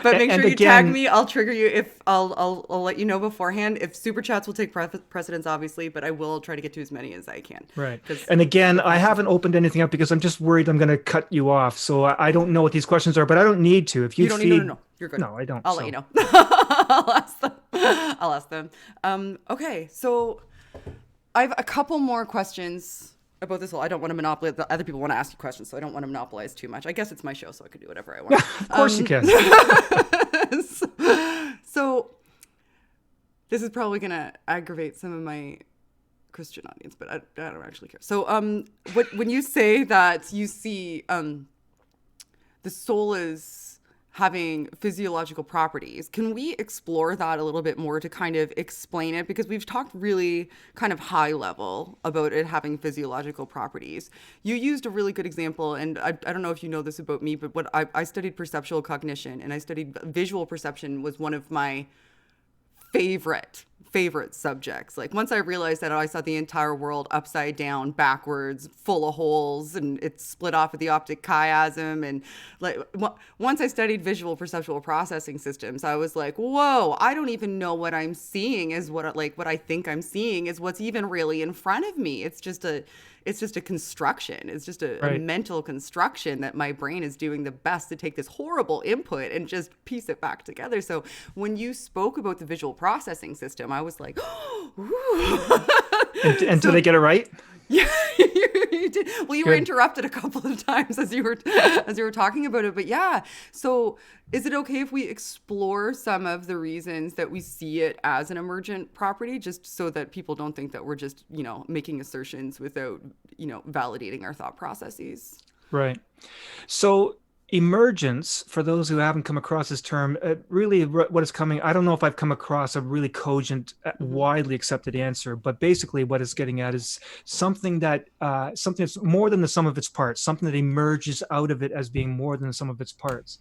Speaker 1: but make sure you tag me. I'll trigger you if I'll let you know beforehand. If super chats will take precedence, obviously, but I will try to get to as many as I can.
Speaker 2: Right. And again, I haven't opened anything up because I'm just worried I'm going to cut you off. So I don't know what these questions are, but I don't need to. If you don't need, no. You're good. No, I don't.
Speaker 1: I'll let you know. I'll ask them. Okay, so I have a couple more questions about this. I don't want to monopolize. Other people want to ask you questions, so I don't want to monopolize too much. I guess it's my show, so I can do whatever I want.
Speaker 2: Of course you can.
Speaker 1: So this is probably going to aggravate some of my Christian audience, but I don't actually care. So when you say that you see the soul is having physiological properties, can we explore that a little bit more to kind of explain it? Because we've talked really kind of high level about it having physiological properties. You used a really good example, and I don't know if you know this about me, but I studied perceptual cognition, and I studied visual perception was one of my favorite subjects. Like once I realized that I saw the entire world upside down, backwards, full of holes, and it's split off at the optic chiasm, and like once I studied visual perceptual processing systems, I was like, whoa, I don't even know what I'm seeing is what I think I'm seeing is what's even really in front of me. It's just a construction. It's just a
Speaker 2: Right.
Speaker 1: mental construction that my brain is doing the best to take this horrible input and just piece it back together. So when you spoke about the visual processing system, I was like,
Speaker 2: And
Speaker 1: so
Speaker 2: did I get it right?
Speaker 1: yeah, you did. Well, you were
Speaker 2: Good.
Speaker 1: interrupted a couple of times as you were talking about it, but yeah. So, is it okay if we explore some of the reasons that we see it as an emergent property, just so that people don't think that we're just making assertions without validating our thought processes?
Speaker 2: Right. So emergence, for those who haven't come across this term, really what is coming, I don't know if I've come across a really cogent,
Speaker 1: Mm-hmm.
Speaker 2: widely accepted answer, but basically what it's getting at is something that's more than the sum of its parts, something that emerges out of it as being more than the sum of its parts.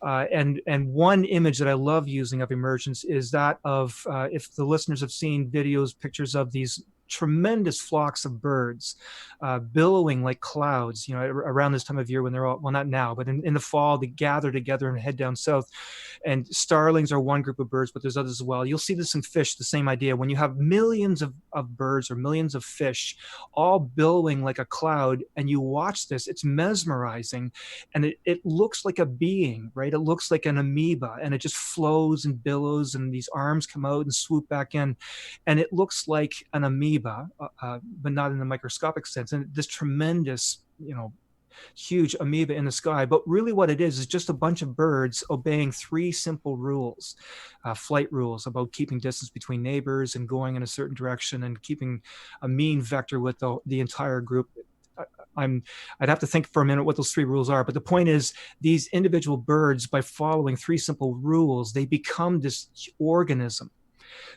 Speaker 1: Mm-hmm.
Speaker 2: And one image that I love using of emergence is that of, if the listeners have seen videos, pictures of these tremendous flocks of birds billowing like clouds, around this time of year when they're all, well, not now, but in the fall, they gather together and head down south. And starlings are one group of birds, but there's others as well. You'll see this in fish, the same idea. When you have millions of birds or millions of fish all billowing like a cloud, and you watch this, it's mesmerizing. And it looks like a being, right? It looks like an amoeba, and it just flows and billows, and these arms come out and swoop back in. And it looks like an amoeba, but not in the microscopic sense. And this tremendous, huge amoeba in the sky. But really what it is just a bunch of birds obeying three simple rules, flight rules about keeping distance between neighbors and going in a certain direction and keeping a mean vector with the entire group. I'd have to think for a minute what those three rules are. But the point is, these individual birds, by following three simple rules, they become this organism.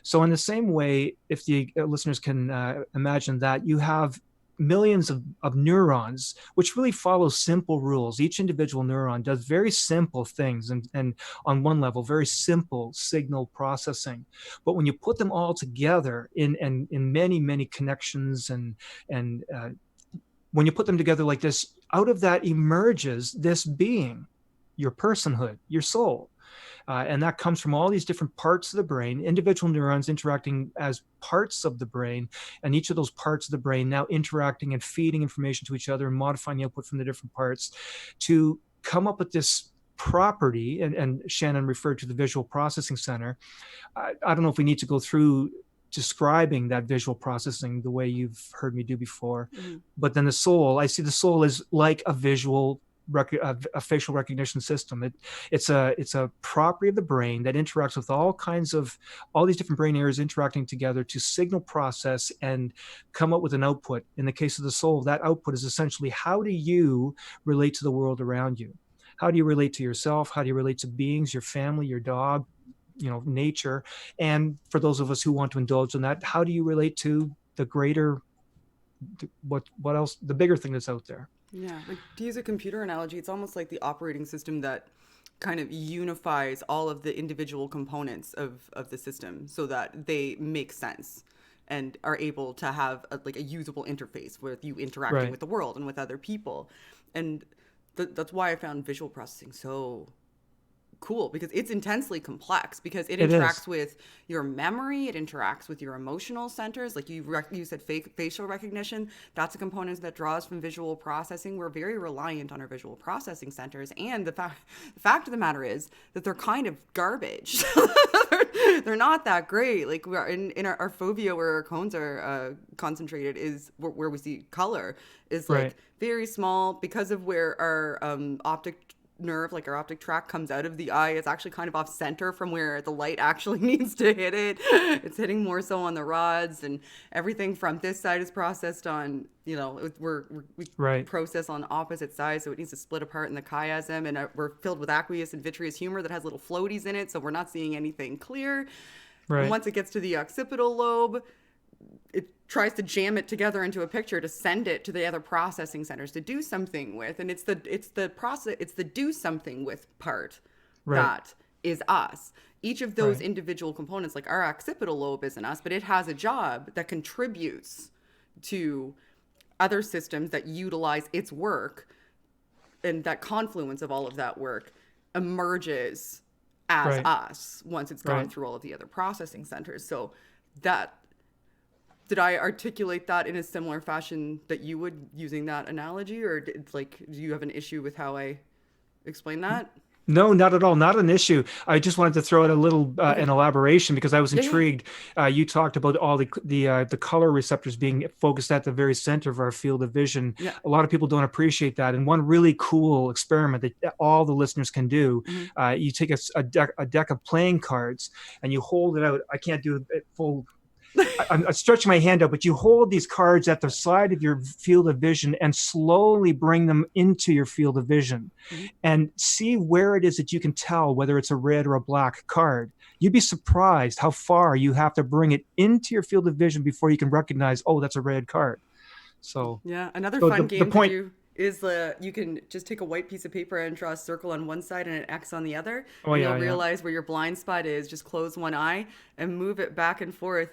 Speaker 2: So in the same way, if the listeners can imagine that, you have millions of neurons, which really follow simple rules. Each individual neuron does very simple things, and on one level, very simple signal processing. But when you put them all together in many, many connections, and when you put them together like this, out of that emerges this being, your personhood, your soul. And that comes from all these different parts of the brain, individual neurons interacting as parts of the brain, and each of those parts of the brain now interacting and feeding information to each other and modifying the output from the different parts to come up with this property. And Shannon referred to the visual processing center. I don't know if we need to go through describing that visual processing the way you've heard me do before. Mm-hmm. But then the soul, I see the soul as like a visual a facial recognition system. It's a property of the brain that interacts with all these different brain areas interacting together to signal process and come up with an output. In the case of the soul, that output is essentially, how do you relate to the world around you? How do you relate to yourself? How do you relate to beings, your family, your dog, nature? And for those of us who want to indulge in that, how do you relate to the greater, what else, the bigger thing that's out there?
Speaker 1: Yeah, like to use a computer analogy, it's almost like the operating system that kind of unifies all of the individual components of the system so that they make sense and are able to have a usable interface with you interacting
Speaker 2: right.
Speaker 1: with the world and with other people. And that's why I found visual processing so cool, because it's intensely complex, because it interacts with your memory, it interacts with your emotional centers. Like you said, facial recognition, that's a component that draws from visual processing. We're very reliant on our visual processing centers, and the fact of the matter is that they're kind of garbage. They're not that great. Like we're in our fovea, where our cones are concentrated, is where we see color, is like very small, because of where our optic nerve, like our optic tract, comes out of the eye. It's actually kind of off center from where the light actually needs to hit it. It's hitting more so on the rods, and everything from this side is processed on, we process on opposite sides, so it needs to split apart in the chiasm, and we're filled with aqueous and vitreous humor that has little floaties in it, so we're not seeing anything clear. And once it gets to the occipital lobe, it tries to jam it together into a picture to send it to the other processing centers to do something with. And it's the do something with part that is us. Each of those
Speaker 2: Right.
Speaker 1: individual components, like our occipital lobe isn't us, but it has a job that contributes to other systems that utilize its work, and that confluence of all of that work emerges as
Speaker 2: Right.
Speaker 1: us once it's gone
Speaker 2: Right.
Speaker 1: through all of the other processing centers. So that, did I articulate that in a similar fashion that you would using that analogy, or like, do you have an issue with how I explain that?
Speaker 2: No, not at all. Not an issue. I just wanted to throw out a little an
Speaker 1: Okay.
Speaker 2: elaboration because I was
Speaker 1: Yeah, yeah.
Speaker 2: intrigued. You talked about all the color receptors being focused at the very center of our field of vision.
Speaker 1: Yeah.
Speaker 2: A lot of people don't appreciate that. And one really cool experiment that all the listeners can do:
Speaker 1: Mm-hmm.
Speaker 2: you take a deck of playing cards and you hold it out. I can't do it full. I'm stretching my hand out, but you hold these cards at the side of your field of vision and slowly bring them into your field of vision
Speaker 1: Mm-hmm.
Speaker 2: and see where it is that you can tell whether it's a red or a black card. You'd be surprised how far you have to bring it into your field of vision before you can recognize, oh, that's a red card. So,
Speaker 1: Yeah. Another
Speaker 2: so
Speaker 1: fun
Speaker 2: the
Speaker 1: game to
Speaker 2: point,
Speaker 1: do is you can just take a white piece of paper and draw a circle on one side and an X on the other,
Speaker 2: oh,
Speaker 1: and you'll
Speaker 2: yeah, yeah,
Speaker 1: realize where your blind spot is. Just close one eye and move it back and forth,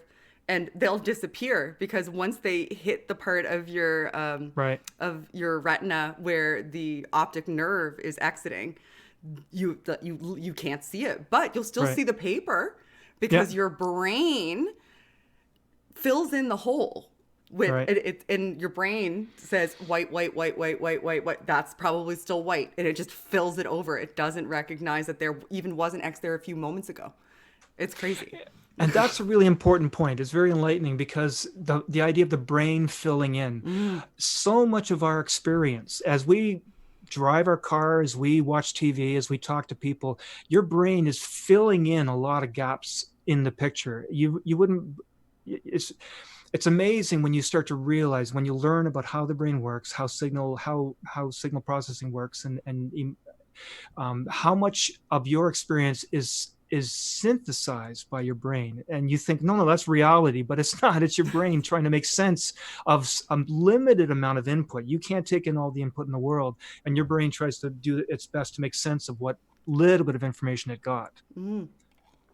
Speaker 1: and they'll disappear because once they hit the part
Speaker 2: right,
Speaker 1: of your retina where the optic nerve is exiting, you can't see it, but you'll still
Speaker 2: right.
Speaker 1: see the paper
Speaker 2: Yeah,
Speaker 1: because your brain fills in the hole with
Speaker 2: right.
Speaker 1: and your brain says white, white, white, white, white, white, white. That's probably still white, and it just fills it over. It doesn't recognize that there even was an X there a few moments ago. It's crazy.
Speaker 2: And that's a really important point. It's very enlightening because the idea of the brain filling in,
Speaker 1: Mm,
Speaker 2: so much of our experience as we drive our car, as we watch TV, as we talk to people, your brain is filling in a lot of gaps in the picture. You wouldn't. It's amazing when you start to realize, when you learn about how the brain works, how signal processing works, and how much of your experience is synthesized by your brain. And you think, no, that's reality, but it's not. It's your brain trying to make sense of a limited amount of input. You can't take in all the input in the world, and your brain tries to do its best to make sense of what little bit of information it got.
Speaker 1: mm.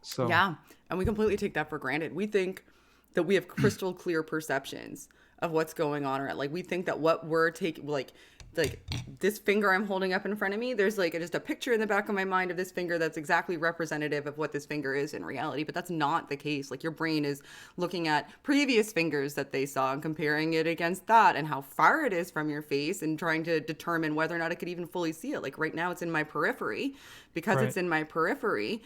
Speaker 2: So
Speaker 1: Yeah, and we completely take that for granted. We think that we have crystal clear perceptions of what's going on, or like we think that what we're taking, like this finger I'm holding up in front of me, there's like just a picture in the back of my mind of this finger that's exactly representative of what this finger is in reality, but that's not the case. Like your brain is looking at previous fingers that they saw and comparing it against that and how far it is from your face and trying to determine whether or not it could even fully see it. Like right now it's in my periphery. Because
Speaker 2: right,
Speaker 1: it's in my periphery,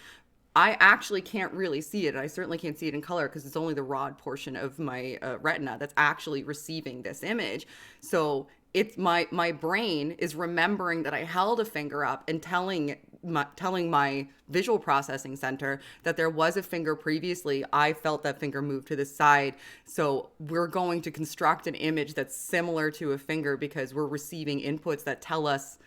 Speaker 1: I actually can't really see it. I certainly can't see it in color because it's only the rod portion of my retina that's actually receiving this image. So it's my brain is remembering that I held a finger up and telling my visual processing center that there was a finger previously. I felt that finger move to the side. So we're going to construct an image that's similar to a finger because we're receiving inputs that tell us,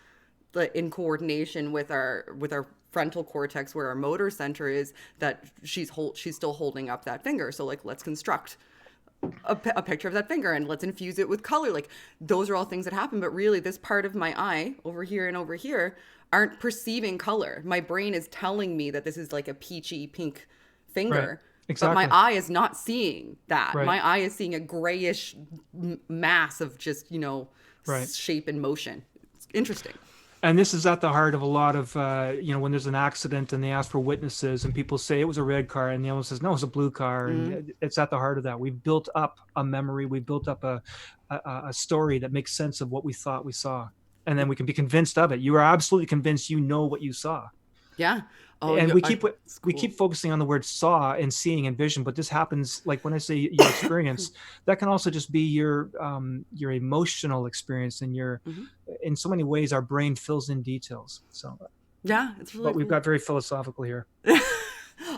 Speaker 1: in coordination with our frontal cortex where our motor center is, that she's still holding up that finger. So like, let's construct a picture of that finger and let's infuse it with color. Like those are all things that happen, but really this part of my eye over here and over here aren't perceiving color. My brain is telling me that this is like a peachy pink
Speaker 2: right,
Speaker 1: finger, but my
Speaker 2: exactly,
Speaker 1: eye is not seeing that.
Speaker 2: right,
Speaker 1: My eye is seeing a grayish mass of just,
Speaker 2: right.
Speaker 1: shape and motion. It's interesting.
Speaker 2: And this is at the heart of a lot of, when there's an accident and they ask for witnesses and people say it was a red car and the other says, no, it's a blue car. And it's at the heart of that. We've built up a memory. We've built up a story that makes sense of what we thought we saw. And then we can be convinced of it. You are absolutely convinced you know what you saw.
Speaker 1: Yeah. Oh,
Speaker 2: And
Speaker 1: it's
Speaker 2: we
Speaker 1: cool.
Speaker 2: keep focusing on the word saw and seeing and vision, but this happens, like when I say your experience, that can also just be your emotional experience and
Speaker 1: Mhm.
Speaker 2: in so many ways our brain fills in details. So,
Speaker 1: Yeah, it's really
Speaker 2: but we've
Speaker 1: cool.
Speaker 2: got very philosophical here.
Speaker 1: I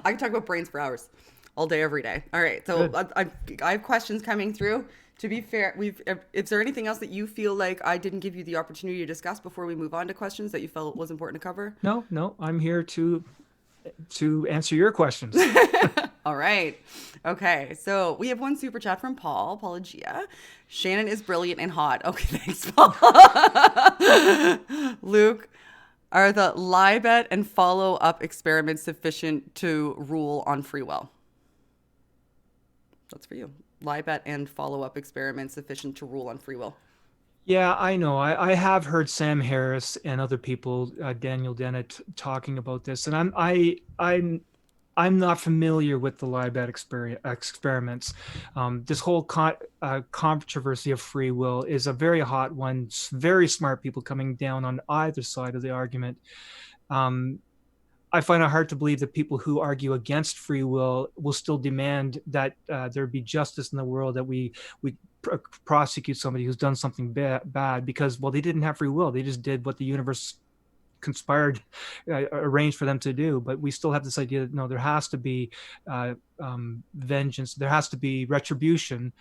Speaker 1: can talk about brains for hours, all day, every day. All right, so
Speaker 2: Good.
Speaker 1: I have questions coming through. To be fair, is there anything else that you feel like I didn't give you the opportunity to discuss before we move on to questions that you felt was important to cover?
Speaker 2: No, I'm here to answer your questions.
Speaker 1: All right. Okay. So we have one super chat from Paulogia. Shannon is brilliant and hot. Okay. Thanks, Paul. Luke, Are the lie bet and follow up experiments sufficient to rule on free will? That's for you. Lie bet and follow up experiments sufficient to rule on free will.
Speaker 2: Yeah, I know. I have heard Sam Harris and other people, Daniel Dennett, talking about this, and I'm not familiar with the Libet experiments. This whole controversy of free will is a very hot one. Very smart people coming down on either side of the argument. Um, I find it hard to believe that people who argue against free will still demand that there be justice in the world, that we prosecute somebody who's done something bad because, well, they didn't have free will. They just did what the universe conspired, arranged for them to do. But we still have this idea that no, there has to be vengeance, there has to be retribution.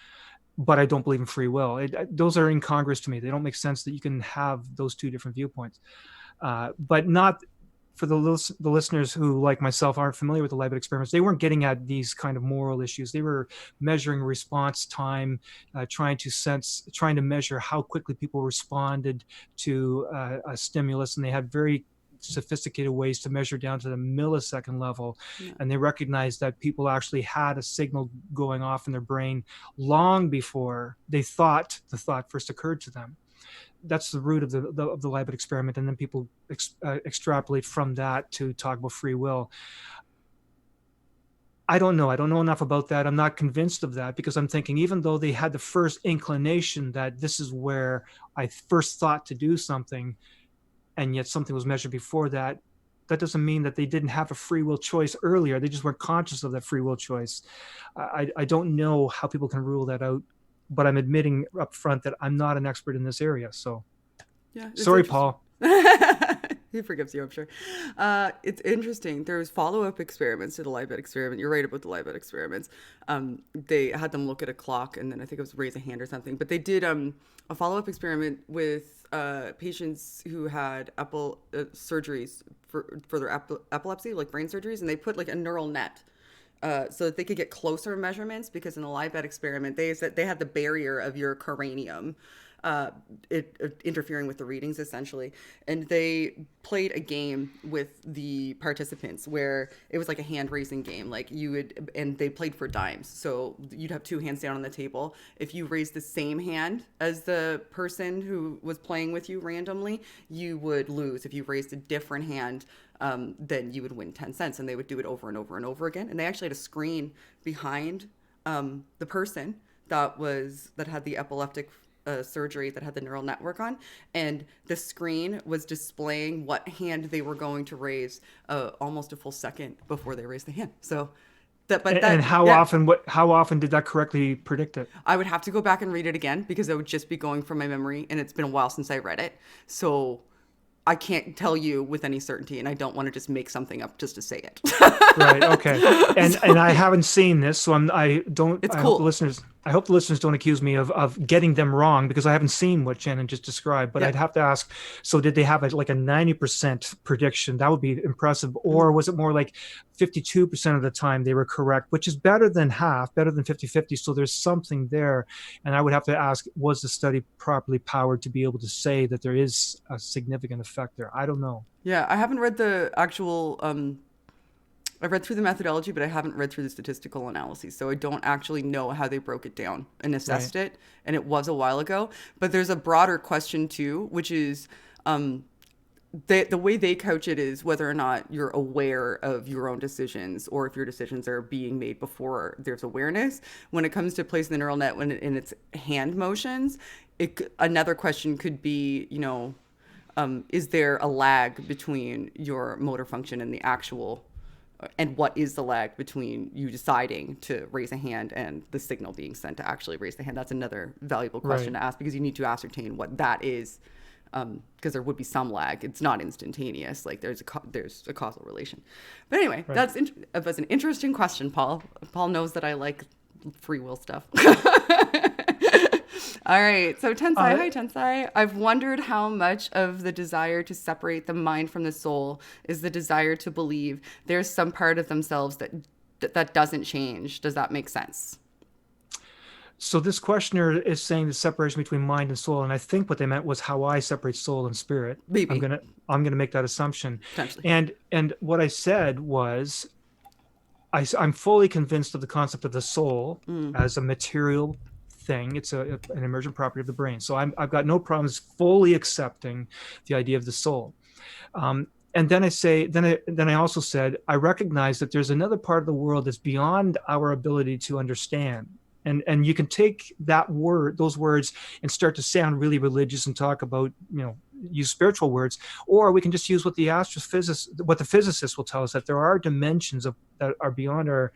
Speaker 2: But I don't believe in free will. Those are incongruous to me. They don't make sense that you can have those two different viewpoints. But not for the listeners who, like myself, aren't familiar with the Libet experiments. They weren't getting at these kind of moral issues. They were measuring response time, trying to measure how quickly people responded to a stimulus, and they had very sophisticated ways to measure down to the millisecond level. Yeah. And they recognized that people actually had a signal going off in their brain long before the thought first occurred to them. That's the root of the Libet experiment, and then people extrapolate from that to talk about free will. I don't know enough about that. I'm not convinced of that, because I'm thinking, even though they had the first inclination that this is where I first thought to do something, and yet something was measured before that, that doesn't mean that they didn't have a free will choice earlier. They just weren't conscious of that free will choice. I don't know how people can rule that out, but I'm admitting up front that I'm not an expert in this area. So, yeah, sorry, Paul.
Speaker 1: He forgives you, I'm sure. It's interesting. There's follow-up experiments to the Libet experiment. You're right about the Libet experiments. They had them look at a clock, and then I think it was raise a hand or something. But they did a follow-up experiment with patients who had surgeries for their epilepsy, like brain surgeries, and they put like a neural net so that they could get closer measurements, because in the Libet experiment, they said they had the barrier of your cranium interfering with the readings, essentially. And they played a game with the participants where it was like a hand raising game. Like and they played for dimes. So you'd have two hands down on the table. If you raised the same hand as the person who was playing with you randomly, you would lose. If you raised a different hand, then you would win 10 cents. And they would do it over and over and over again. And they actually had a screen behind the person that had the epileptic surgery, that had the neural network on, and the screen was displaying what hand they were going to raise almost a full second before they raised the hand. So
Speaker 2: how often did that correctly predict it?
Speaker 1: I would have to go back and read it again, because I would just be going from my memory, and it's been a while since I read it. So I can't tell you with any certainty, and I don't want to just make something up just to say it.
Speaker 2: Right. Okay. And I haven't seen this, so
Speaker 1: It's cool.
Speaker 2: I hope the listeners don't accuse me of getting them wrong, because I haven't seen what Shannon just described. But I'd have to ask, so did they have like a 90% prediction? That would be impressive. Or was it more like 52% of the time they were correct, which is better than half, better than 50-50. So there's something there. And I would have to ask, was the study properly powered to be able to say that there is a significant effect there? I don't know.
Speaker 1: Yeah, I haven't read the actual I've read through the methodology, but I haven't read through the statistical analyses. So I don't actually know how they broke it down and assessed it. And it was a while ago. But there's a broader question too, which is the way they couch it is whether or not you're aware of your own decisions, or if your decisions are being made before there's awareness. When it comes to placing the neural net in its hand motions, another question could be, is there a lag between your motor function and the actual, and what is the lag between you deciding to raise a hand and the signal being sent to actually raise the hand? That's another valuable question to ask, because you need to ascertain what that is, because there would be some lag. It's not instantaneous. Like there's a causal relation. But anyway, that's an interesting question, Paul. Paul knows that I like free will stuff. All right. So Tensai, hi Tensai. I've wondered how much of the desire to separate the mind from the soul is the desire to believe there's some part of themselves that doesn't change. Does that make sense?
Speaker 2: So this questioner is saying the separation between mind and soul, and I think what they meant was how I separate soul and spirit. I'm
Speaker 1: Maybe,
Speaker 2: gonna make that assumption.
Speaker 1: potentially.
Speaker 2: And what I said was I'm fully convinced of the concept of the soul
Speaker 1: Mm.
Speaker 2: as a material thing. It's an emergent property of the brain. So I've got no problems fully accepting the idea of the soul. And then I also said, I recognize that there's another part of the world that's beyond our ability to understand. And you can take those words and start to sound really religious and talk about, use spiritual words, or we can just use what the physicists will tell us, that there are dimensions that are beyond our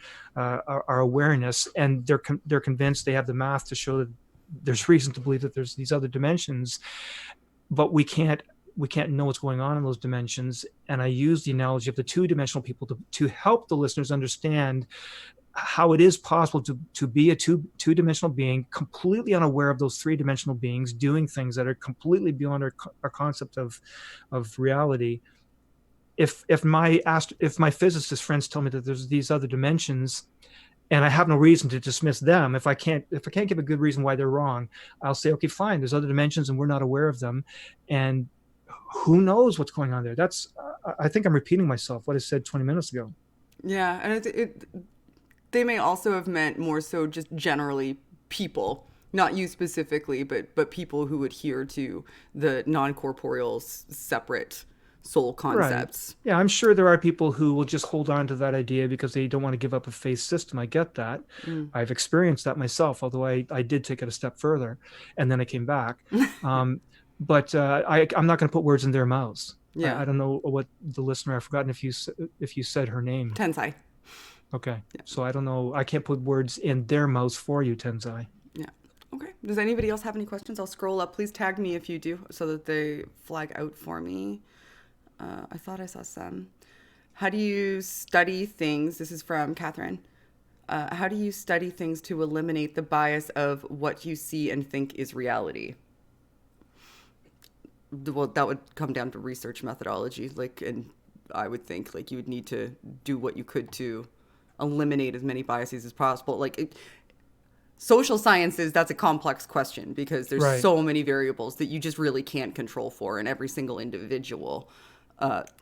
Speaker 2: awareness, and they're convinced, they have the math to show that there's reason to believe that there's these other dimensions, but we can't know what's going on in those dimensions. And I use the analogy of the two-dimensional people to help the listeners understand how it is possible to be a two-dimensional being, completely unaware of those three-dimensional beings doing things that are completely beyond our concept of reality. If my physicist friends tell me that there's these other dimensions, and I have no reason to dismiss them, if I can't give a good reason why they're wrong, I'll say, okay, fine, there's other dimensions and we're not aware of them, and who knows what's going on there. I think I'm repeating myself, what I said 20 minutes ago.
Speaker 1: Yeah, and they may also have meant more so just generally people, not you specifically, but people who adhere to the non-corporeal separate soul concepts.
Speaker 2: Right. Yeah, I'm sure there are people who will just hold on to that idea because they don't want to give up a faith system. I get that.
Speaker 1: Mm.
Speaker 2: I've experienced that myself, although I did take it a step further, and then I came back. But I'm not going to put words in their mouths.
Speaker 1: Yeah.
Speaker 2: I don't know what the listener, I've forgotten if you said her name.
Speaker 1: Tensai.
Speaker 2: Okay. Yeah. So I don't know. I can't put words in their mouths for you, Tensai.
Speaker 1: Yeah. Okay. Does anybody else have any questions? I'll scroll up. Please tag me if you do, so that they flag out for me. I thought I saw some. How do you study things? This is from Catherine. How do you study things to eliminate the bias of what you see and think is reality? Well, that would come down to research methodology. And I would think you would need to do what you could to eliminate as many biases as possible. Social sciences, that's a complex question because there's so many variables that you just really can't control for, and every single individual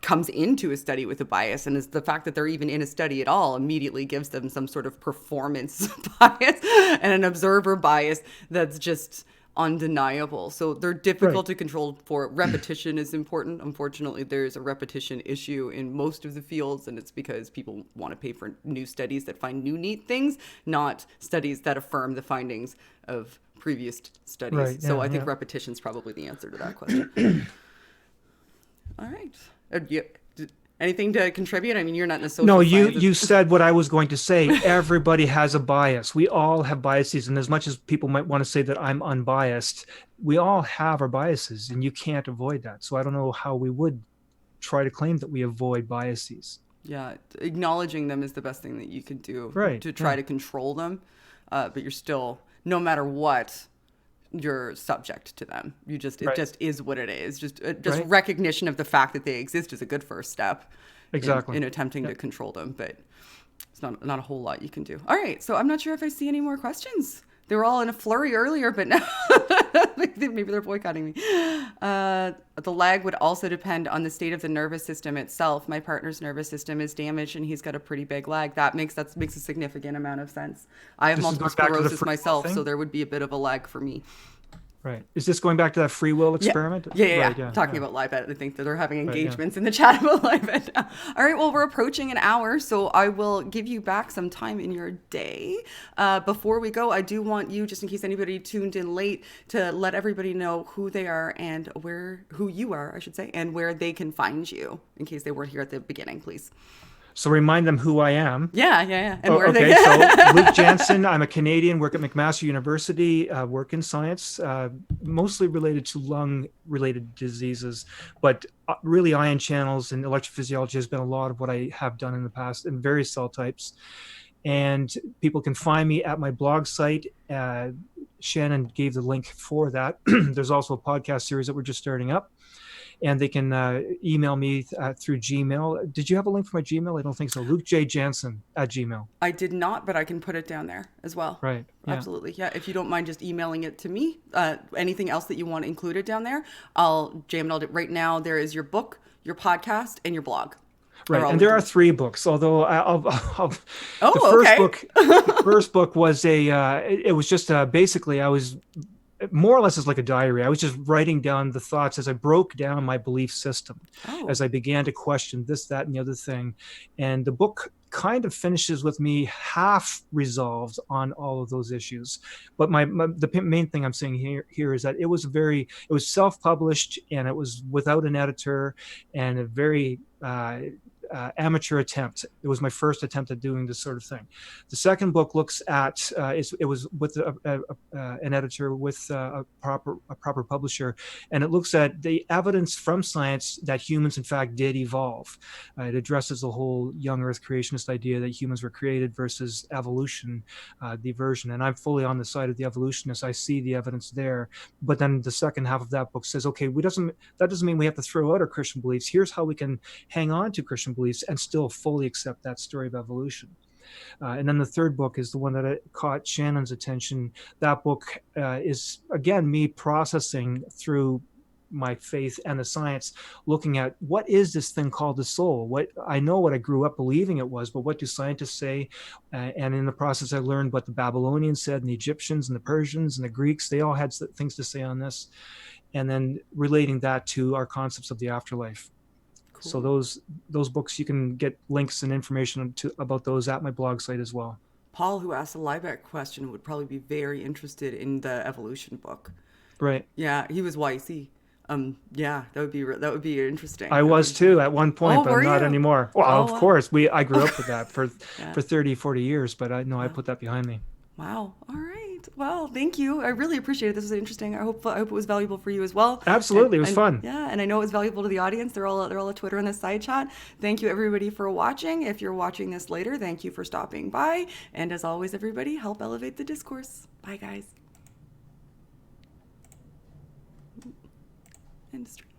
Speaker 1: comes into a study with a bias, and is the fact that they're even in a study at all immediately gives them some sort of performance bias and an observer bias that's just undeniable. So they're difficult to control for. Repetition is important. Unfortunately, there's a repetition issue in most of the fields, and it's because people want to pay for new studies that find new neat things, not studies that affirm the findings of previous studies.
Speaker 2: Right, yeah,
Speaker 1: so I think repetition is probably the answer to that question. All right. Anything to contribute? I mean, you're not in a social sciences.
Speaker 2: You said what I was going to say. Everybody has a bias. We all have biases. And as much as people might want to say that I'm unbiased, we all have our biases, and you can't avoid that. So I don't know how we would try to claim that we avoid biases.
Speaker 1: Yeah. Acknowledging them is the best thing that you can do to try to control them. But you're still, no matter what, you're subject to them. It just is what it is. Just recognition of the fact that they exist is a good first step.
Speaker 2: Exactly.
Speaker 1: In attempting to control them, but it's not a whole lot you can do. All right, so I'm not sure if I see any more questions. They were all in a flurry earlier, but now maybe they're boycotting me. The lag would also depend on the state of the nervous system itself. My partner's nervous system is damaged, and he's got a pretty big lag. That makes a significant amount of sense. I have multiple sclerosis myself, so there would be a bit of a lag for me.
Speaker 2: Right. Is this going back to that free will experiment?
Speaker 1: Yeah. Talking about live ed. I think that they're having engagements in the chat about live ed now. All right. Well, we're approaching an hour, so I will give you back some time in your day. Before we go, I do want you, just in case anybody tuned in late, to let everybody know who they are and who you are, I should say, and where they can find you, in case they weren't here at the beginning, please.
Speaker 2: So remind them who I am.
Speaker 1: Yeah. And where
Speaker 2: okay, so Luke Janssen, I'm a Canadian, work at McMaster University, work in science, mostly related to lung-related diseases, but really ion channels and electrophysiology has been a lot of what I have done in the past in various cell types. And people can find me at my blog site. Shannon gave the link for that. There's also a podcast series that we're just starting up. and they can email me through Gmail. Did you have a link for my Gmail? I don't think so. Luke J. Janssen at Gmail.
Speaker 1: I did not, but I can put it down there as well.
Speaker 2: Right. Yeah.
Speaker 1: Absolutely. Yeah. If you don't mind just emailing it to me, anything else that you want included down there, Jam it all. Right now, there is your book, your podcast, and your blog.
Speaker 2: Right, and there are 3 books. Although
Speaker 1: Okay.
Speaker 2: the first book was it was just basically I was more or less as like a diary. I was just writing down the thoughts as I broke down my belief system, as I began to question this, that, and the other thing. And the book kind of finishes with me half resolved on all of those issues. But the main thing I'm saying here is that it was self-published, and it was without an editor, and a very amateur attempt. It was my first attempt at doing this sort of thing. The second book looks at it was with an editor with a proper publisher, and it looks at the evidence from science that humans in fact did evolve. It addresses the whole young Earth creationist idea that humans were created versus evolution, diversion. And I'm fully on the side of the evolutionists. I see the evidence there. But then the second half of that book says, okay, that doesn't mean we have to throw out our Christian beliefs. Here's how we can hang on to Christian beliefs and still fully accept that story of evolution. And then the third book is the one that caught Shannon's attention. That book is, again, me processing through my faith and the science, looking at what is this thing called the soul. What I know what I grew up believing it was, but what do scientists say? And in the process, I learned what the Babylonians said, and the Egyptians, and the Persians, and the Greeks. They all had things to say on this, and then relating that to our concepts of the afterlife. Cool. So those books, you can get links and information about those at my blog site as well.
Speaker 1: Paul, who asked a Liebeck question, would probably be very interested in the evolution book.
Speaker 2: Right.
Speaker 1: Yeah, he was YC. Yeah, that would be interesting.
Speaker 2: I was too at one point, but I'm not anymore. Well, of course, I grew up with that for 30, 40 years, but I put that behind me.
Speaker 1: Wow. All right. Well, thank you. I really appreciate it. This was interesting. I hope it was valuable for you as well.
Speaker 2: Absolutely. It was fun.
Speaker 1: Yeah. And I know it was valuable to the audience. They're all at Twitter in the side chat. Thank you everybody for watching. If you're watching this later, thank you for stopping by. And as always, everybody, help elevate the discourse. Bye guys. Industry.